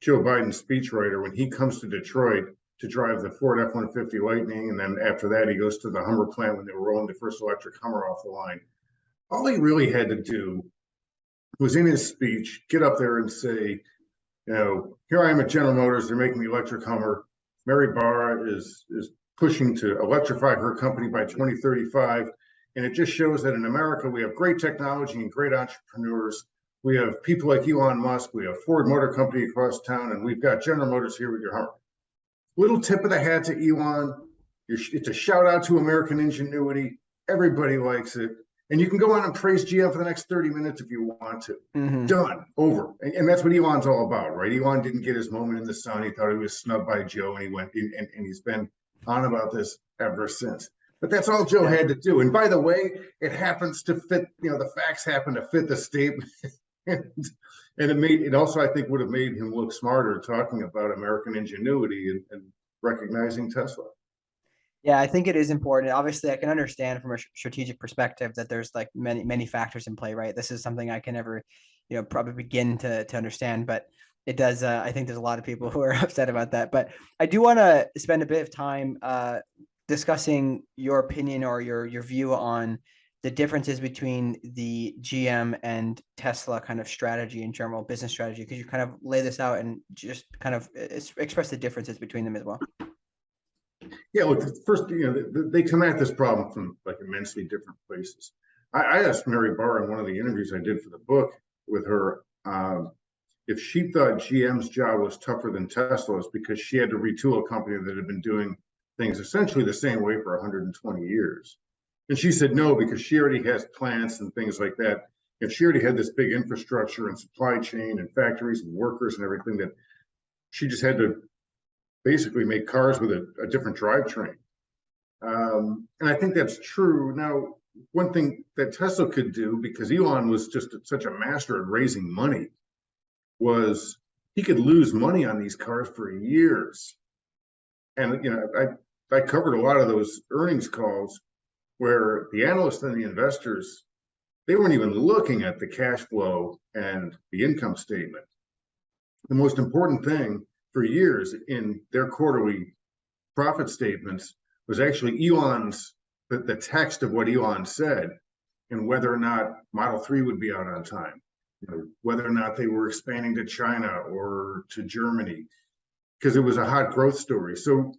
Joe Biden's speechwriter, when he comes to Detroit to drive the Ford F-150 Lightning, and then after that he goes to the Hummer plant when they were rolling the first electric Hummer off the line, all he really had to do was in his speech get up there and say, here I am at General Motors. They're making the electric Hummer. Mary Barra is pushing to electrify her company by 2035. And it just shows that in America, we have great technology and great entrepreneurs. We have people like Elon Musk. We have Ford Motor Company across town, and we've got General Motors here with your Hummer. Little tip of the hat to Elon. It's a shout out to American ingenuity. Everybody likes it. And you can go on and praise GM for the next 30 minutes if you want to. Done. Over. And that's what Elon's all about, right? Elon didn't get his moment in the sun. He thought he was snubbed by Joe, and he went in, and he's been on about this ever since. But that's all Joe had to do. And by the way, it happens to fit, the facts happen to fit the statement. And it also, I think, would have made him look smarter talking about American ingenuity and recognizing Tesla. Yeah, I think it is important. Obviously, I can understand from a strategic perspective that there's like many factors in play, right? This is something I can never, probably begin to understand, but it does. I think there's a lot of people who are upset about that. But I do want to spend a bit of time discussing your opinion or your view on the differences between the GM and Tesla kind of strategy and general business strategy. Could you kind of lay this out and just kind of express the differences between them as well? Yeah, look, first, they come at this problem from like immensely different places. I asked Mary Barra in one of the interviews I did for the book with her if she thought GM's job was tougher than Tesla's because she had to retool a company that had been doing things essentially the same way for 120 years. And she said no, because she already has plants and things like that. If she already had this big infrastructure and supply chain and factories and workers and everything, that she just had to basically make cars with a different drivetrain. And I think that's true. Now, one thing that Tesla could do, because Elon was just such a master at raising money, was he could lose money on these cars for years. And, I covered a lot of those earnings calls where the analysts and the investors, they weren't even looking at the cash flow and the income statement. The most important thing for years in their quarterly profit statements was actually the text of what Elon said and whether or not Model 3 would be out on time, whether or not they were expanding to China or to Germany, because it was a hot growth story. So,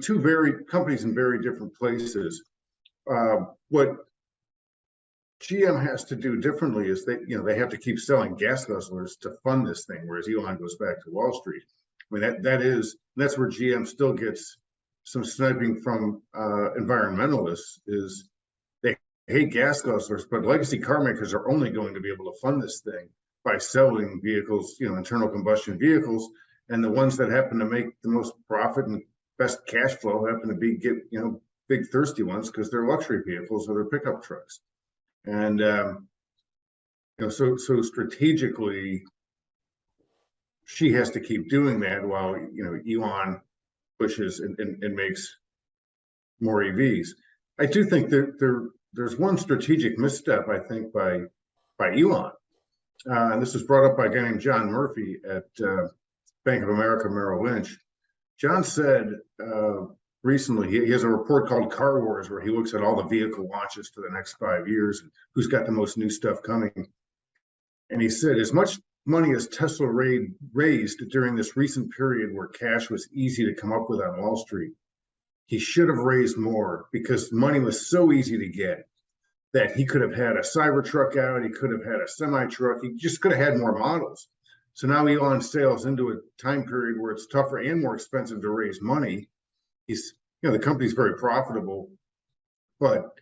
two very companies in very different places. What GM has to do differently is they have to keep selling gas guzzlers to fund this thing, whereas Elon goes back to Wall Street. I mean, that's where GM still gets some sniping from environmentalists, is they hate gas guzzlers, but legacy car makers are only going to be able to fund this thing by selling vehicles, internal combustion vehicles, and the ones that happen to make the most profit and best cash flow happen to be big thirsty ones because they're luxury vehicles or they're pickup trucks. And so strategically, she has to keep doing that while Elon pushes and makes more EVs. I do think that there's one strategic misstep, I think, by Elon, and this was brought up by a guy named John Murphy at Bank of America Merrill Lynch. John said recently he has a report called Car Wars where he looks at all the vehicle launches for the next 5 years and who's got the most new stuff coming. And he said, as much money as Tesla raised during this recent period where cash was easy to come up with on Wall Street, he should have raised more because money was so easy to get that he could have had a Cybertruck out, he could have had a semi-truck, he just could have had more models. So now Elon sails into a time period where it's tougher and more expensive to raise money. The company's very profitable, but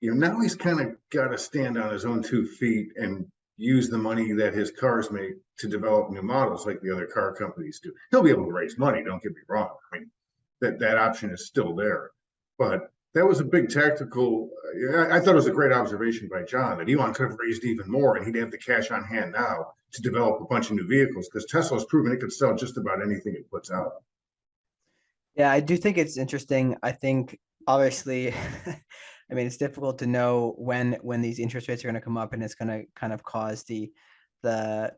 now he's kind of got to stand on his own 2 feet and use the money that his cars make to develop new models like the other car companies do. He'll be able to raise money, don't get me wrong. I mean, that option is still there. But that was a big tactical, I thought it was a great observation by John that Elon could have raised even more and he'd have the cash on hand now to develop a bunch of new vehicles because Tesla's proven it could sell just about anything it puts out. Yeah, I do think it's interesting. I think obviously, I mean, it's difficult to know when these interest rates are going to come up, and it's going to kind of cause the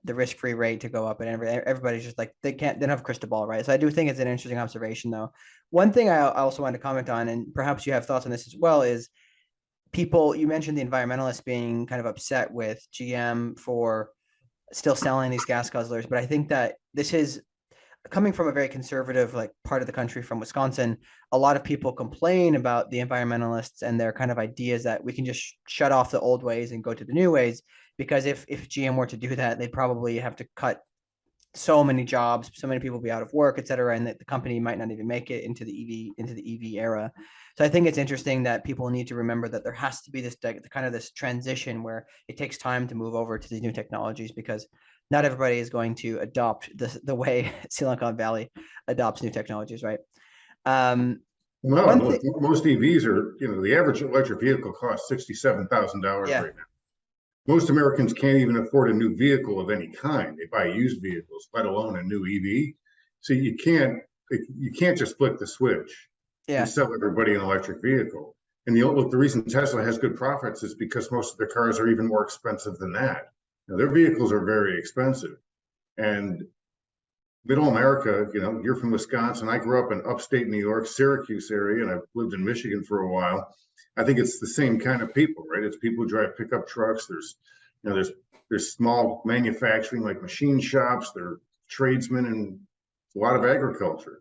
risk-free rate to go up, and everybody's just like they don't have a crystal ball, right? So I do think it's an interesting observation, though. One thing I also wanted to comment on, and perhaps you have thoughts on this as well, is people, you mentioned the environmentalists being kind of upset with GM for still selling these gas guzzlers, but I think that this is coming from a very conservative like part of the country, from Wisconsin. A lot of people complain about the environmentalists and their kind of ideas that we can just shut off the old ways and go to the new ways, because if GM were to do that, they'd probably have to cut so many jobs, so many people be out of work, et cetera, and that the company might not even make it into the EV era. So I think it's interesting that people need to remember that there has to be this kind of this transition where it takes time to move over to these new technologies, because not everybody is going to adopt the way Silicon Valley adopts new technologies, right? No, most EVs are, the average electric vehicle costs $67,000 Yeah. right now. Most Americans can't even afford a new vehicle of any kind. They buy used vehicles, let alone a new EV. So you can't just flip the switch and sell everybody an electric vehicle. And the reason Tesla has good profits is because most of their cars are even more expensive than that. Now, their vehicles are very expensive. And middle America, you're from Wisconsin. I grew up in upstate New York, Syracuse area, and I've lived in Michigan for a while. I think it's the same kind of people, right? It's people who drive pickup trucks. There's small manufacturing like machine shops. There are tradesmen and a lot of agriculture,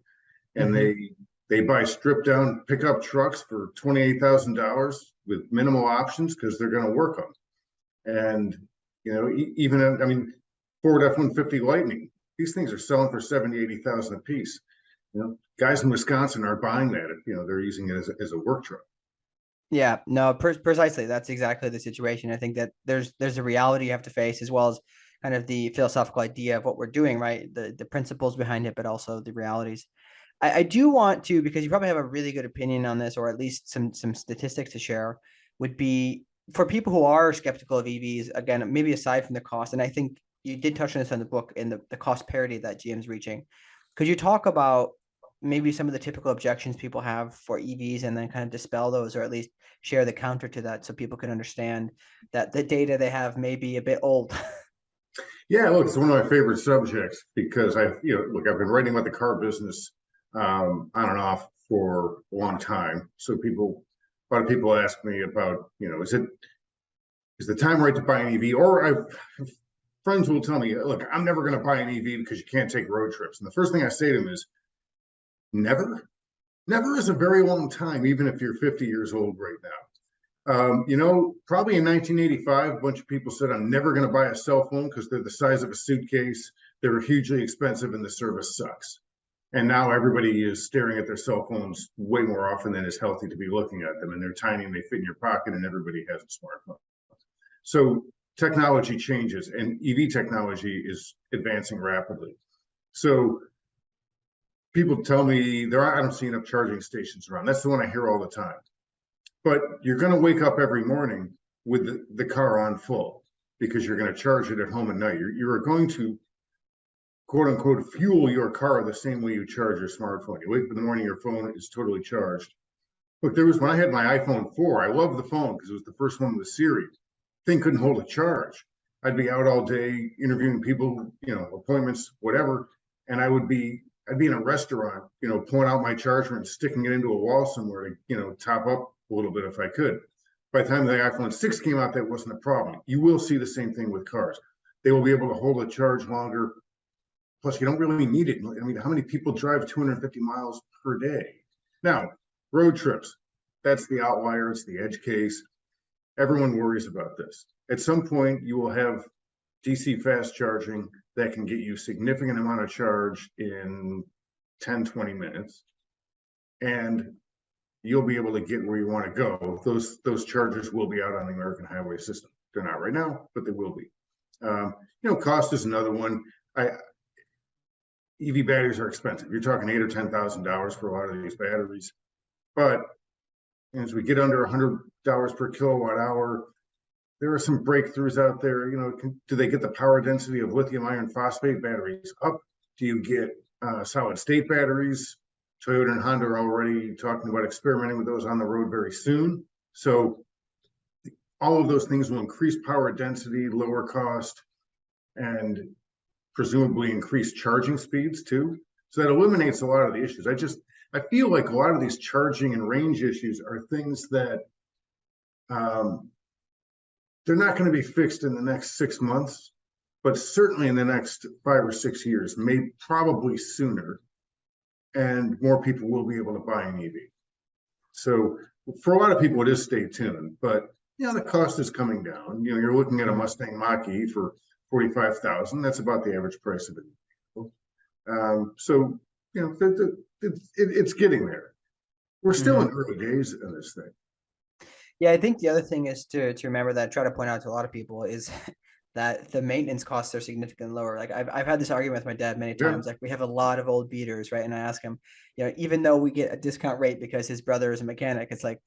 and they buy stripped down pickup trucks for $28,000 with minimal options because they're going to work them. And even Ford F-150 Lightning, these things are selling for $70,000, $80,000 a piece. Guys in Wisconsin are buying that. They're using it as a work truck. Yeah, no, precisely. That's exactly the situation. I think that there's a reality you have to face, as well as kind of the philosophical idea of what we're doing, right? The principles behind it, but also the realities. I do want to, because you probably have a really good opinion on this, or at least some statistics to share, would be for people who are skeptical of EVs, again, maybe aside from the cost, and I think you did touch on this in the book, in the cost parity that GM's reaching. Could you talk about maybe some of the typical objections people have for EVs, and then kind of dispel those, or at least share the counter to that, so people can understand that the data they have may be a bit old? Yeah, look, it's one of my favorite subjects because I've been writing about the car business on and off for a long time. So a lot of people ask me about, is the time right to buy an EV? Or friends will tell me, look, I'm never going to buy an EV because you can't take road trips. And the first thing I say to them is, never? Never is a very long time, even if you're 50 years old right now. Probably in 1985, a bunch of people said, I'm never going to buy a cell phone because they're the size of a suitcase. They're hugely expensive and the service sucks. And now everybody is staring at their cell phones way more often than is healthy to be looking at them. And they're tiny and they fit in your pocket, and everybody has a smartphone. So technology changes, and EV technology is advancing rapidly. So people tell me I don't see enough charging stations around. That's the one I hear all the time. But you're going to wake up every morning with the car on full because you're going to charge it at home at night. You're going to, quote unquote, fuel your car the same way you charge your smartphone. You wake up in the morning, your phone is totally charged. Look, when I had my iPhone 4, I loved the phone because it was the first one of the series. Thing couldn't hold a charge. I'd be out all day interviewing people, appointments, whatever, and I'd be in a restaurant, pulling out my charger and sticking it into a wall somewhere to, top up a little bit if I could. By the time the iPhone 6 came out, that wasn't a problem. You will see the same thing with cars. They will be able to hold a charge longer. Plus, you don't really need it. How many people drive 250 miles per day? Now, road trips, that's the outlier. It's the edge case. Everyone worries about this. At some point, you will have DC fast charging that can get you significant amount of charge in 10, 20 minutes. And you'll be able to get where you want to go. Those chargers will be out on the American highway system. They're not right now, but they will be. Cost is another one. EV batteries are expensive. You're talking $8,000 or $10,000 for a lot of these batteries. But as we get under $100 per kilowatt hour, there are some breakthroughs out there. Do they get the power density of lithium iron phosphate batteries up? Do you get solid state batteries? Toyota and Honda are already talking about experimenting with those on the road very soon. So all of those things will increase power density, lower cost, and presumably increase charging speeds too. So that eliminates a lot of the issues. I feel like a lot of these charging and range issues are things that Um, they're not going to be fixed in the next 6 months, but certainly in the next 5 or 6 years, maybe probably sooner, and more people will be able to buy an EV. So for a lot of people, it is stay tuned, but the cost is coming down. You're looking at a Mustang Mach-E for 45,000. That's about the average price of it. So it's getting there. We're still in early days in this thing. Yeah, I think the other thing is to remember that, try to point out to a lot of people, is that the maintenance costs are significantly lower. Like I've had this argument with my dad many times. Like, we have a lot of old beaters, right? And I ask him, even though we get a discount rate because his brother is a mechanic, it's like,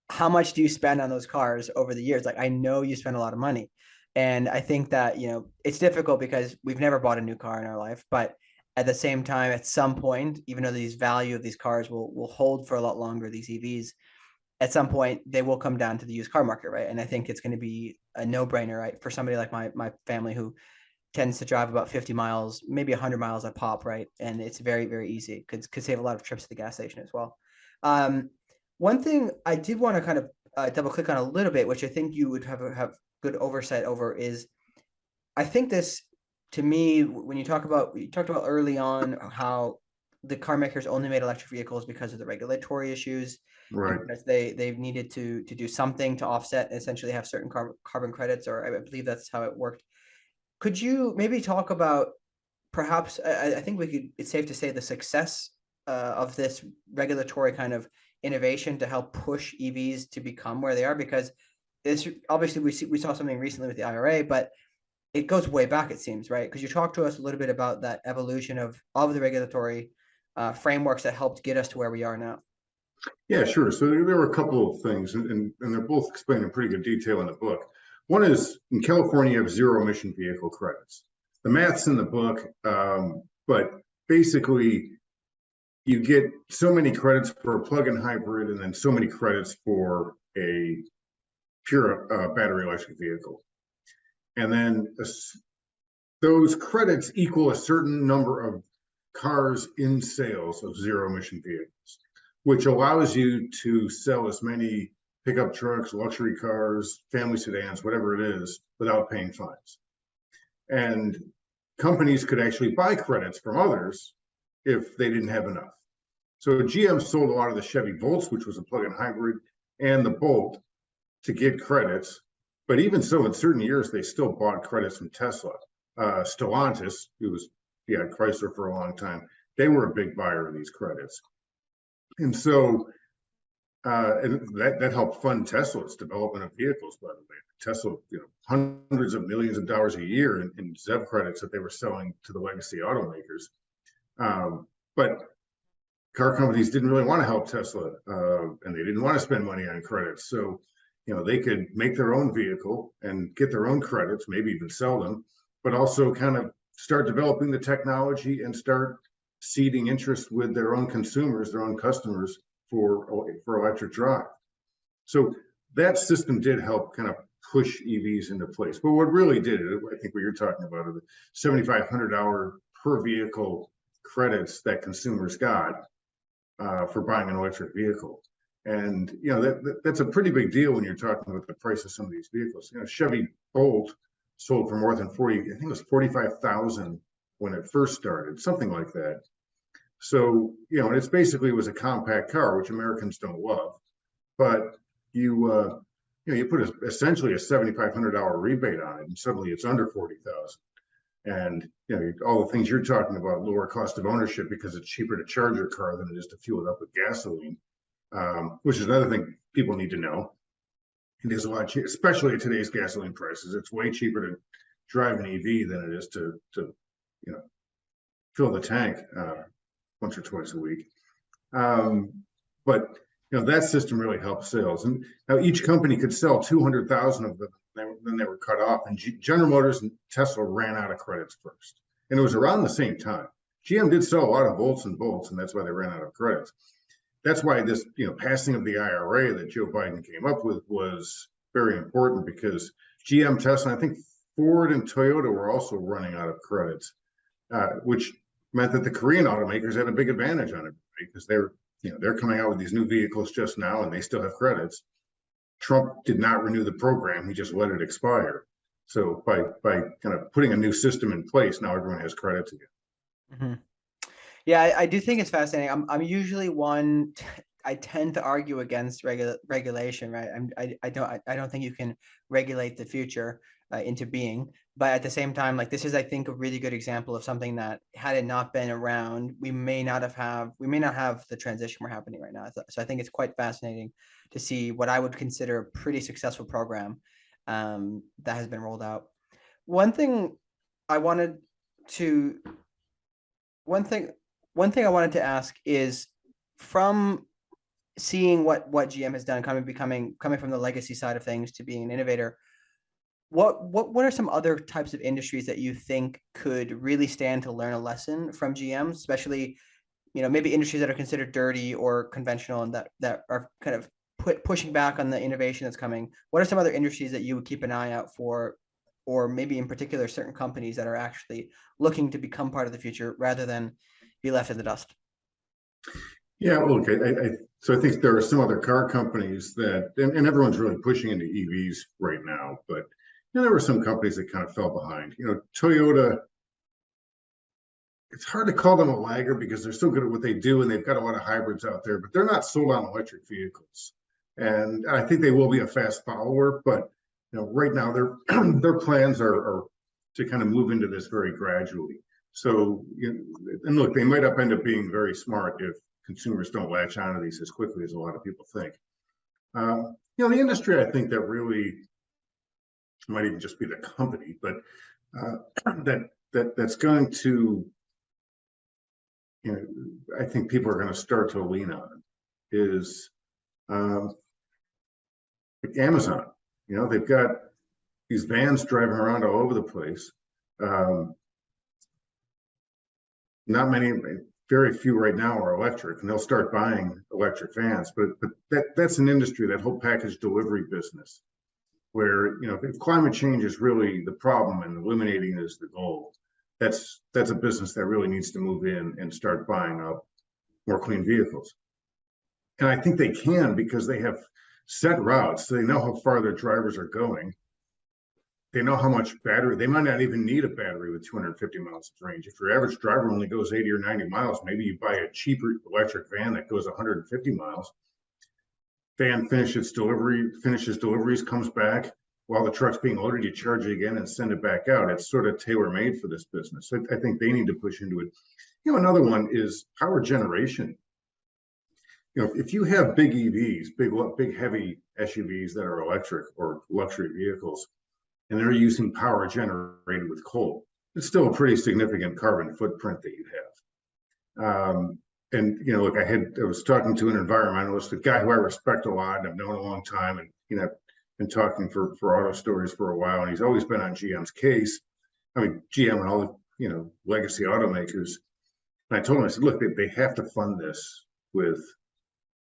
how much do you spend on those cars over the years? Like, I know you spend a lot of money. And I think that, it's difficult because we've never bought a new car in our life, but at the same time, at some point, even though these value of these cars will hold for a lot longer, these EVs, at some point they will come down to the used car market, right? And I think it's going to be a no-brainer, right, for somebody like my family who tends to drive about 50 miles, maybe 100 miles a pop, right? And it's very, very easy. Could save a lot of trips to the gas station as well. One thing I did want to kind of double click on a little bit, which I think you would have good oversight over, is I think this, to me, when you talked about early on how the car makers only made electric vehicles because of the regulatory issues, right? Because they've needed to do something to offset, essentially have certain carbon credits, or I believe that's how it worked. Could you maybe talk about, perhaps, I think it's safe to say, the success of this regulatory kind of innovation to help push EVs to become where they are? Because this, obviously, we saw something recently with the IRA, but it goes way back, it seems, right? Because you talked to us a little bit about that evolution of the regulatory frameworks that helped get us to where we are now. Yeah, sure. So there were a couple of things, and they're both explained in pretty good detail in the book. One is, in California, you have zero emission vehicle credits. The math's in the book, but basically you get so many credits for a plug-in hybrid and then so many credits for a pure battery electric vehicle. And then those credits equal a certain number of cars in sales of zero emission vehicles, which allows you to sell as many pickup trucks, luxury cars, family sedans, whatever it is, without paying fines. And companies could actually buy credits from others if they didn't have enough. So GM sold a lot of the Chevy Volts, which was a plug-in hybrid, and the Bolt to get credits. But even so, in certain years, they still bought credits from Tesla. Stellantis, who was Chrysler for a long time, they were a big buyer of these credits. And so and that helped fund Tesla's development of vehicles, by the way. Tesla, hundreds of millions of dollars a year in ZEV credits that they were selling to the legacy automakers. But car companies didn't really want to help Tesla, and they didn't want to spend money on credits. So, they could make their own vehicle and get their own credits, maybe even sell them, but also kind of start developing the technology and start seeding interest with their own consumers, their own customers for electric drive. So that system did help kind of push EVs into place. But what really did it, I think what you're talking about, are the $7,500 per vehicle credits that consumers got for buying an electric vehicle. And that's a pretty big deal when you're talking about the price of some of these vehicles. Chevy Bolt sold for more than 40, I think it was 45,000 when it first started, something like that. So, and it's basically, it was a compact car, which Americans don't love, but you put essentially a $7,500 rebate on it, and suddenly it's under 40,000. And all the things you're talking about, lower cost of ownership because it's cheaper to charge your car than it is to fuel it up with gasoline, which is another thing people need to know. It is a lot cheaper, especially at today's gasoline prices. It's way cheaper to drive an EV than it is to fill the tank once or twice a week. But that system really helped sales. And now each company could sell 200,000 of them, then they were cut off. And General Motors and Tesla ran out of credits first. And it was around the same time. GM did sell a lot of Volts and Bolts, and that's why they ran out of credits. That's why this, passing of the IRA that Joe Biden came up with was very important, because GM, Tesla, I think Ford and Toyota were also running out of credits, which meant that the Korean automakers had a big advantage on it, because they're coming out with these new vehicles just now, and they still have credits. Trump did not renew the program; he just let it expire. So by kind of putting a new system in place, now everyone has credit to it. Mm-hmm. Yeah, I do think it's fascinating. I'm usually one. I tend to argue against regulation, right? I don't think you can regulate the future into being. But at the same time, like this is, I think, a really good example of something that had it not been around, we may not have the transition we're happening right now. So I think it's quite fascinating to see what I would consider a pretty successful program that has been rolled out. One thing I wanted to one thing one thing I wanted to ask is, from seeing what GM has done, coming from the legacy side of things to being an innovator, what are some other types of industries that you think could really stand to learn a lesson from GM, especially, maybe industries that are considered dirty or conventional and that are kind of pushing back on the innovation that's coming? What are some other industries that you would keep an eye out for, or maybe in particular certain companies that are actually looking to become part of the future rather than be left in the dust? Yeah, well, okay. So I think there are some other car companies that, and everyone's really pushing into EVs right now, but there were some companies that kind of fell behind. Toyota, it's hard to call them a laggard because they're so good at what they do, and they've got a lot of hybrids out there, but they're not sold on electric vehicles. And I think they will be a fast follower, but right now their plans are to kind of move into this very gradually. So, and look, they might end up being very smart if consumers don't latch onto these as quickly as a lot of people think. The industry, I think that really might even just be the company, but that's going to, I think people are going to start to lean on is like Amazon. They've got these vans driving around all over the place. Not many, very few right now are electric, and they'll start buying electric vans. But that's an industry, that whole package delivery business, where if climate change is really the problem and eliminating is the goal, that's a business that really needs to move in and start buying up more clean vehicles. And I think they can, because they have set routes, so they know how far their drivers are going. They know how much battery, they might not even need a battery with 250 miles of range. If your average driver only goes 80 or 90 miles, maybe you buy a cheaper electric van that goes 150 miles. Van finishes deliveries, comes back. While the truck's being loaded, you charge it again and send it back out. It's sort of tailor-made for this business. I think they need to push into it. Another one is power generation. If you have big EVs, big heavy SUVs that are electric or luxury vehicles, and they're using power generated with coal, it's still a pretty significant carbon footprint that you have. And look, I was talking to an environmentalist, a guy who I respect a lot and I've known a long time, and I've been talking for Auto Stories for a while, and he's always been on GM's case. I mean, GM and all the legacy automakers. And I told him, I said, look, they have to fund this with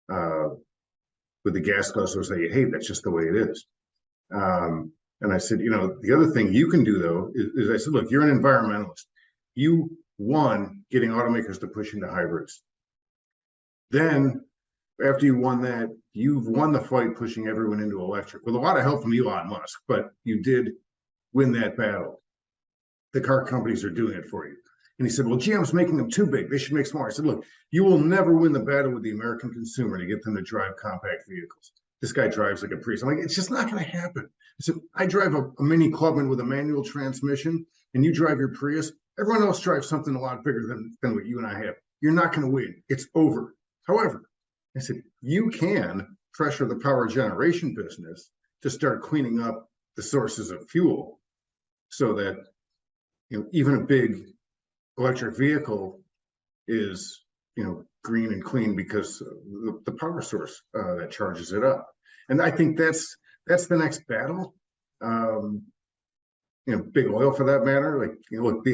the gas guzzlers that you hate. That's just the way it is. And I said, the other thing you can do, though, is I said, look, you're an environmentalist. You won getting automakers to push into hybrids. Then, after you won that, you've won the fight pushing everyone into electric with a lot of help from Elon Musk, but you did win that battle. The car companies are doing it for you. And he said, well, GM's making them too big. They should make smaller. I said, look, you will never win the battle with the American consumer to get them to drive compact vehicles. This guy drives like a Prius. I'm like, it's just not going to happen. I said, I drive a Mini Clubman with a manual transmission, and you drive your Prius. Everyone else drives something a lot bigger than what you and I have. You're not going to win. It's over. However, I said, you can pressure the power generation business to start cleaning up the sources of fuel so that even a big electric vehicle is green and clean because the power source that charges it up. And I think that's the next battle. Big oil for that matter. Like, look,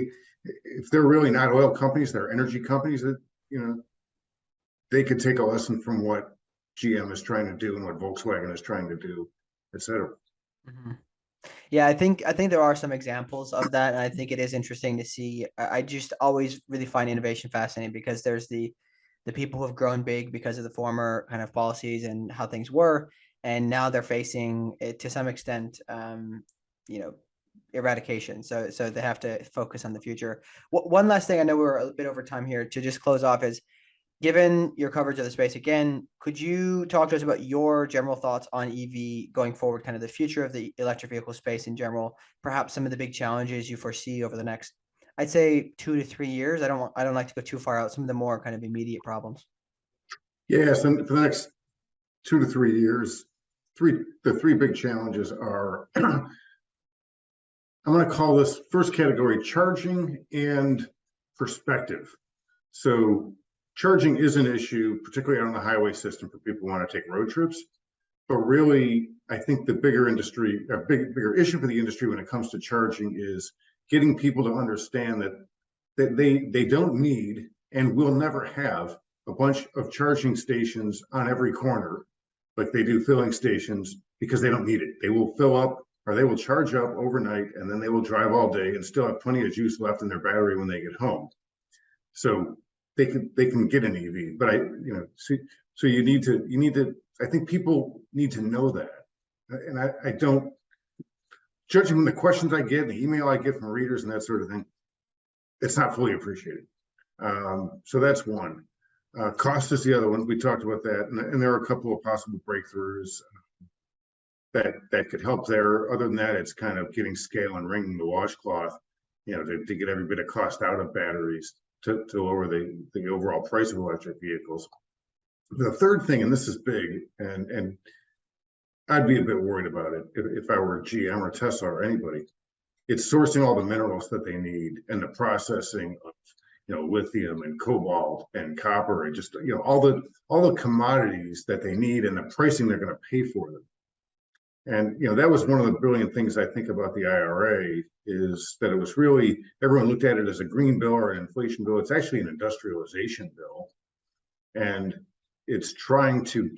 if they're really not oil companies, they're energy companies that, they could take a lesson from what GM is trying to do and what Volkswagen is trying to do, et cetera. Mm-hmm. Yeah, I think there are some examples of that, and I think it is interesting to see. I just always really find innovation fascinating, because there's the people who have grown big because of the former kind of policies and how things were, and now they're facing it to some extent, eradication. So they have to focus on the future. One last thing, I know we're a bit over time here, to just close off is, given your coverage of the space again, could you talk to us about your general thoughts on EV going forward, kind of the future of the electric vehicle space in general, perhaps some of the big challenges you foresee over the next, I'd say 2 to 3 years. I don't like to go too far out. Some of the more kind of immediate problems. Yes, and for the next 2 to 3 years, the three big challenges are I'm going to call this first category charging and perspective. So charging is an issue, particularly on the highway system for people who want to take road trips. But really, I think the bigger issue for the industry when it comes to charging is getting people to understand that they don't need and will never have a bunch of charging stations on every corner like they do filling stations, because they don't need it. They will fill up, or they will charge up overnight, and then they will drive all day and still have plenty of juice left in their battery when they get home. So they can get an EV, but so you need to. I think people need to know that, and I don't. Judging from the questions I get, the email I get from readers, and that sort of thing, it's not fully appreciated. So that's one. Cost is the other one. We talked about that, and there are a couple of possible breakthroughs that could help there. Other than that, it's kind of getting scale and wringing the washcloth, to get every bit of cost out of batteries to lower the overall price of electric vehicles. The third thing, and this is big, and I'd be a bit worried about it if I were GM or Tesla or anybody, it's sourcing all the minerals that they need and the processing of lithium and cobalt and copper and just all the commodities that they need and the pricing they're going to pay for them. And that was one of the brilliant things I think about the IRA, is that it was really, everyone looked at it as a green bill or an inflation bill. It's actually an industrialization bill, and it's trying to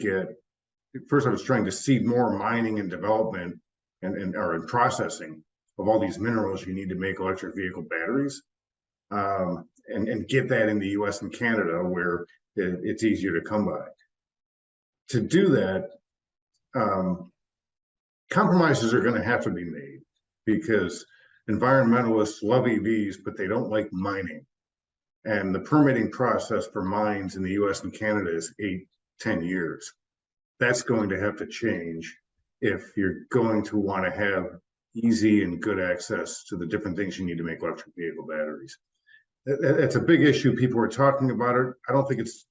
first it's trying to seed more mining and development and processing of all these minerals you need to make electric vehicle batteries. And get that in the US and Canada, where it's easier to come by. To do that, compromises are going to have to be made, because environmentalists love EVs, but they don't like mining. And the permitting process for mines in the US and Canada is 8-10 years. That's going to have to change if you're going to want to have easy and good access to the different things you need to make electric vehicle batteries. It's a big issue. People are talking about it. I don't think it's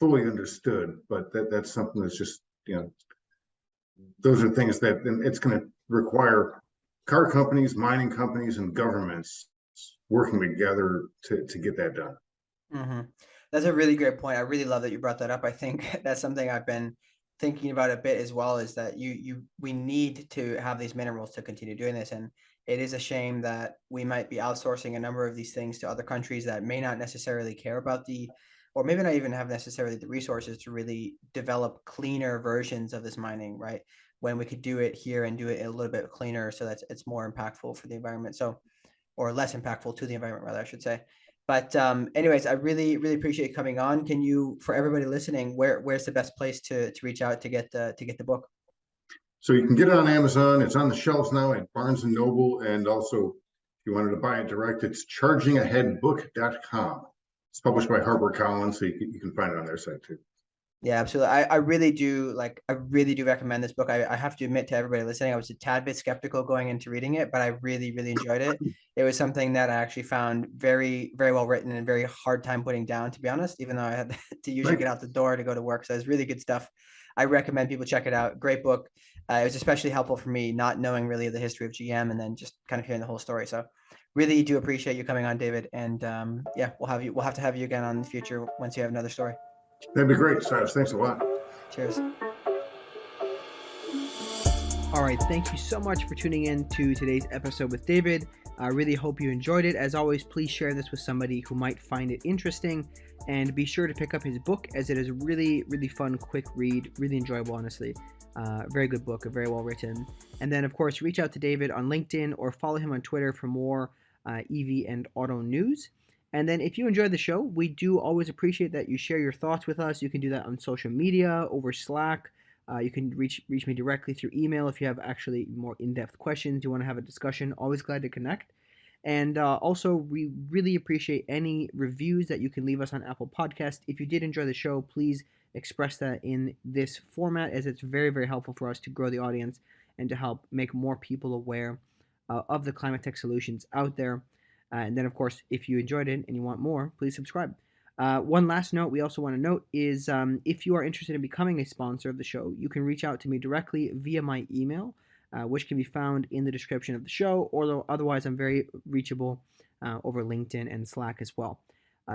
fully understood, but that's something that's just, those are things that it's going to require car companies, mining companies, and governments working together to get that done. Mm-hmm. That's a really great point. I really love that you brought that up. I think that's something I've been thinking about a bit as well, is that we need to have these minerals to continue doing this. And it is a shame that we might be outsourcing a number of these things to other countries that may not necessarily care about or maybe not even have necessarily the resources to really develop cleaner versions of this mining, right? When we could do it here and do it a little bit cleaner, so that it's more impactful for the environment. So, or less impactful to the environment, rather, I should say. But anyways, I really, really appreciate you coming on. Can you, for everybody listening, where's the best place to reach out to get the book? So you can get it on Amazon. It's on the shelves now at Barnes & Noble. And also, if you wanted to buy it direct, it's chargingaheadbook.com. It's published by HarperCollins, so you can find it on their site too. Yeah, absolutely. I really do recommend this book. I have to admit to everybody listening, I was a tad bit skeptical going into reading it, but I really, really enjoyed it. It was something that I actually found very, very well written and very hard time putting down, to be honest, even though I had to usually get out the door to go to work. So it's really good stuff. I recommend people check it out. Great book. It was especially helpful for me, not knowing really the history of GM and then just kind of hearing the whole story. So really do appreciate you coming on, David. And yeah, we'll have to have you again on in the future once you have another story. That'd be great, Cyrus. Thanks a lot. Cheers. All right, thank you so much for tuning in to today's episode with David. I really hope you enjoyed it. As always, please share this with somebody who might find it interesting, and be sure to pick up his book, as it is a really, really fun, quick read, really enjoyable, honestly. Very good book, very well written. And then, of course, reach out to David on LinkedIn or follow him on Twitter for more EV and auto news. And then if you enjoyed the show, we do always appreciate that you share your thoughts with us. You can do that on social media, over Slack, You can reach me directly through email if you have actually more in-depth questions, you want to have a discussion. Always glad to connect. And also, we really appreciate any reviews that you can leave us on Apple Podcast. If you did enjoy the show, please express that in this format, as it's very, very helpful for us to grow the audience and to help make more people aware of the climate tech solutions out there. And then, of course, if you enjoyed it and you want more, please subscribe. One last note we also want to note is if you are interested in becoming a sponsor of the show, you can reach out to me directly via my email, which can be found in the description of the show, or otherwise I'm very reachable over LinkedIn and Slack as well.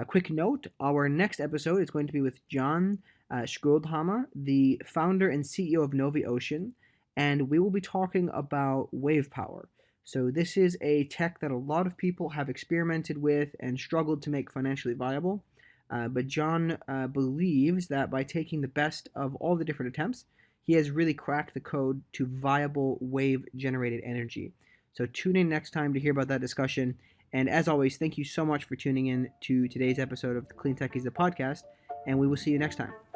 Quick note, our next episode is going to be with John Schroldhammer, the founder and CEO of Novi Ocean, and we will be talking about wave power. So this is a tech that a lot of people have experimented with and struggled to make financially viable. But John believes that by taking the best of all the different attempts, he has really cracked the code to viable wave-generated energy. So tune in next time to hear about that discussion. And as always, thank you so much for tuning in to today's episode of the CleanTechies the Podcast, and we will see you next time.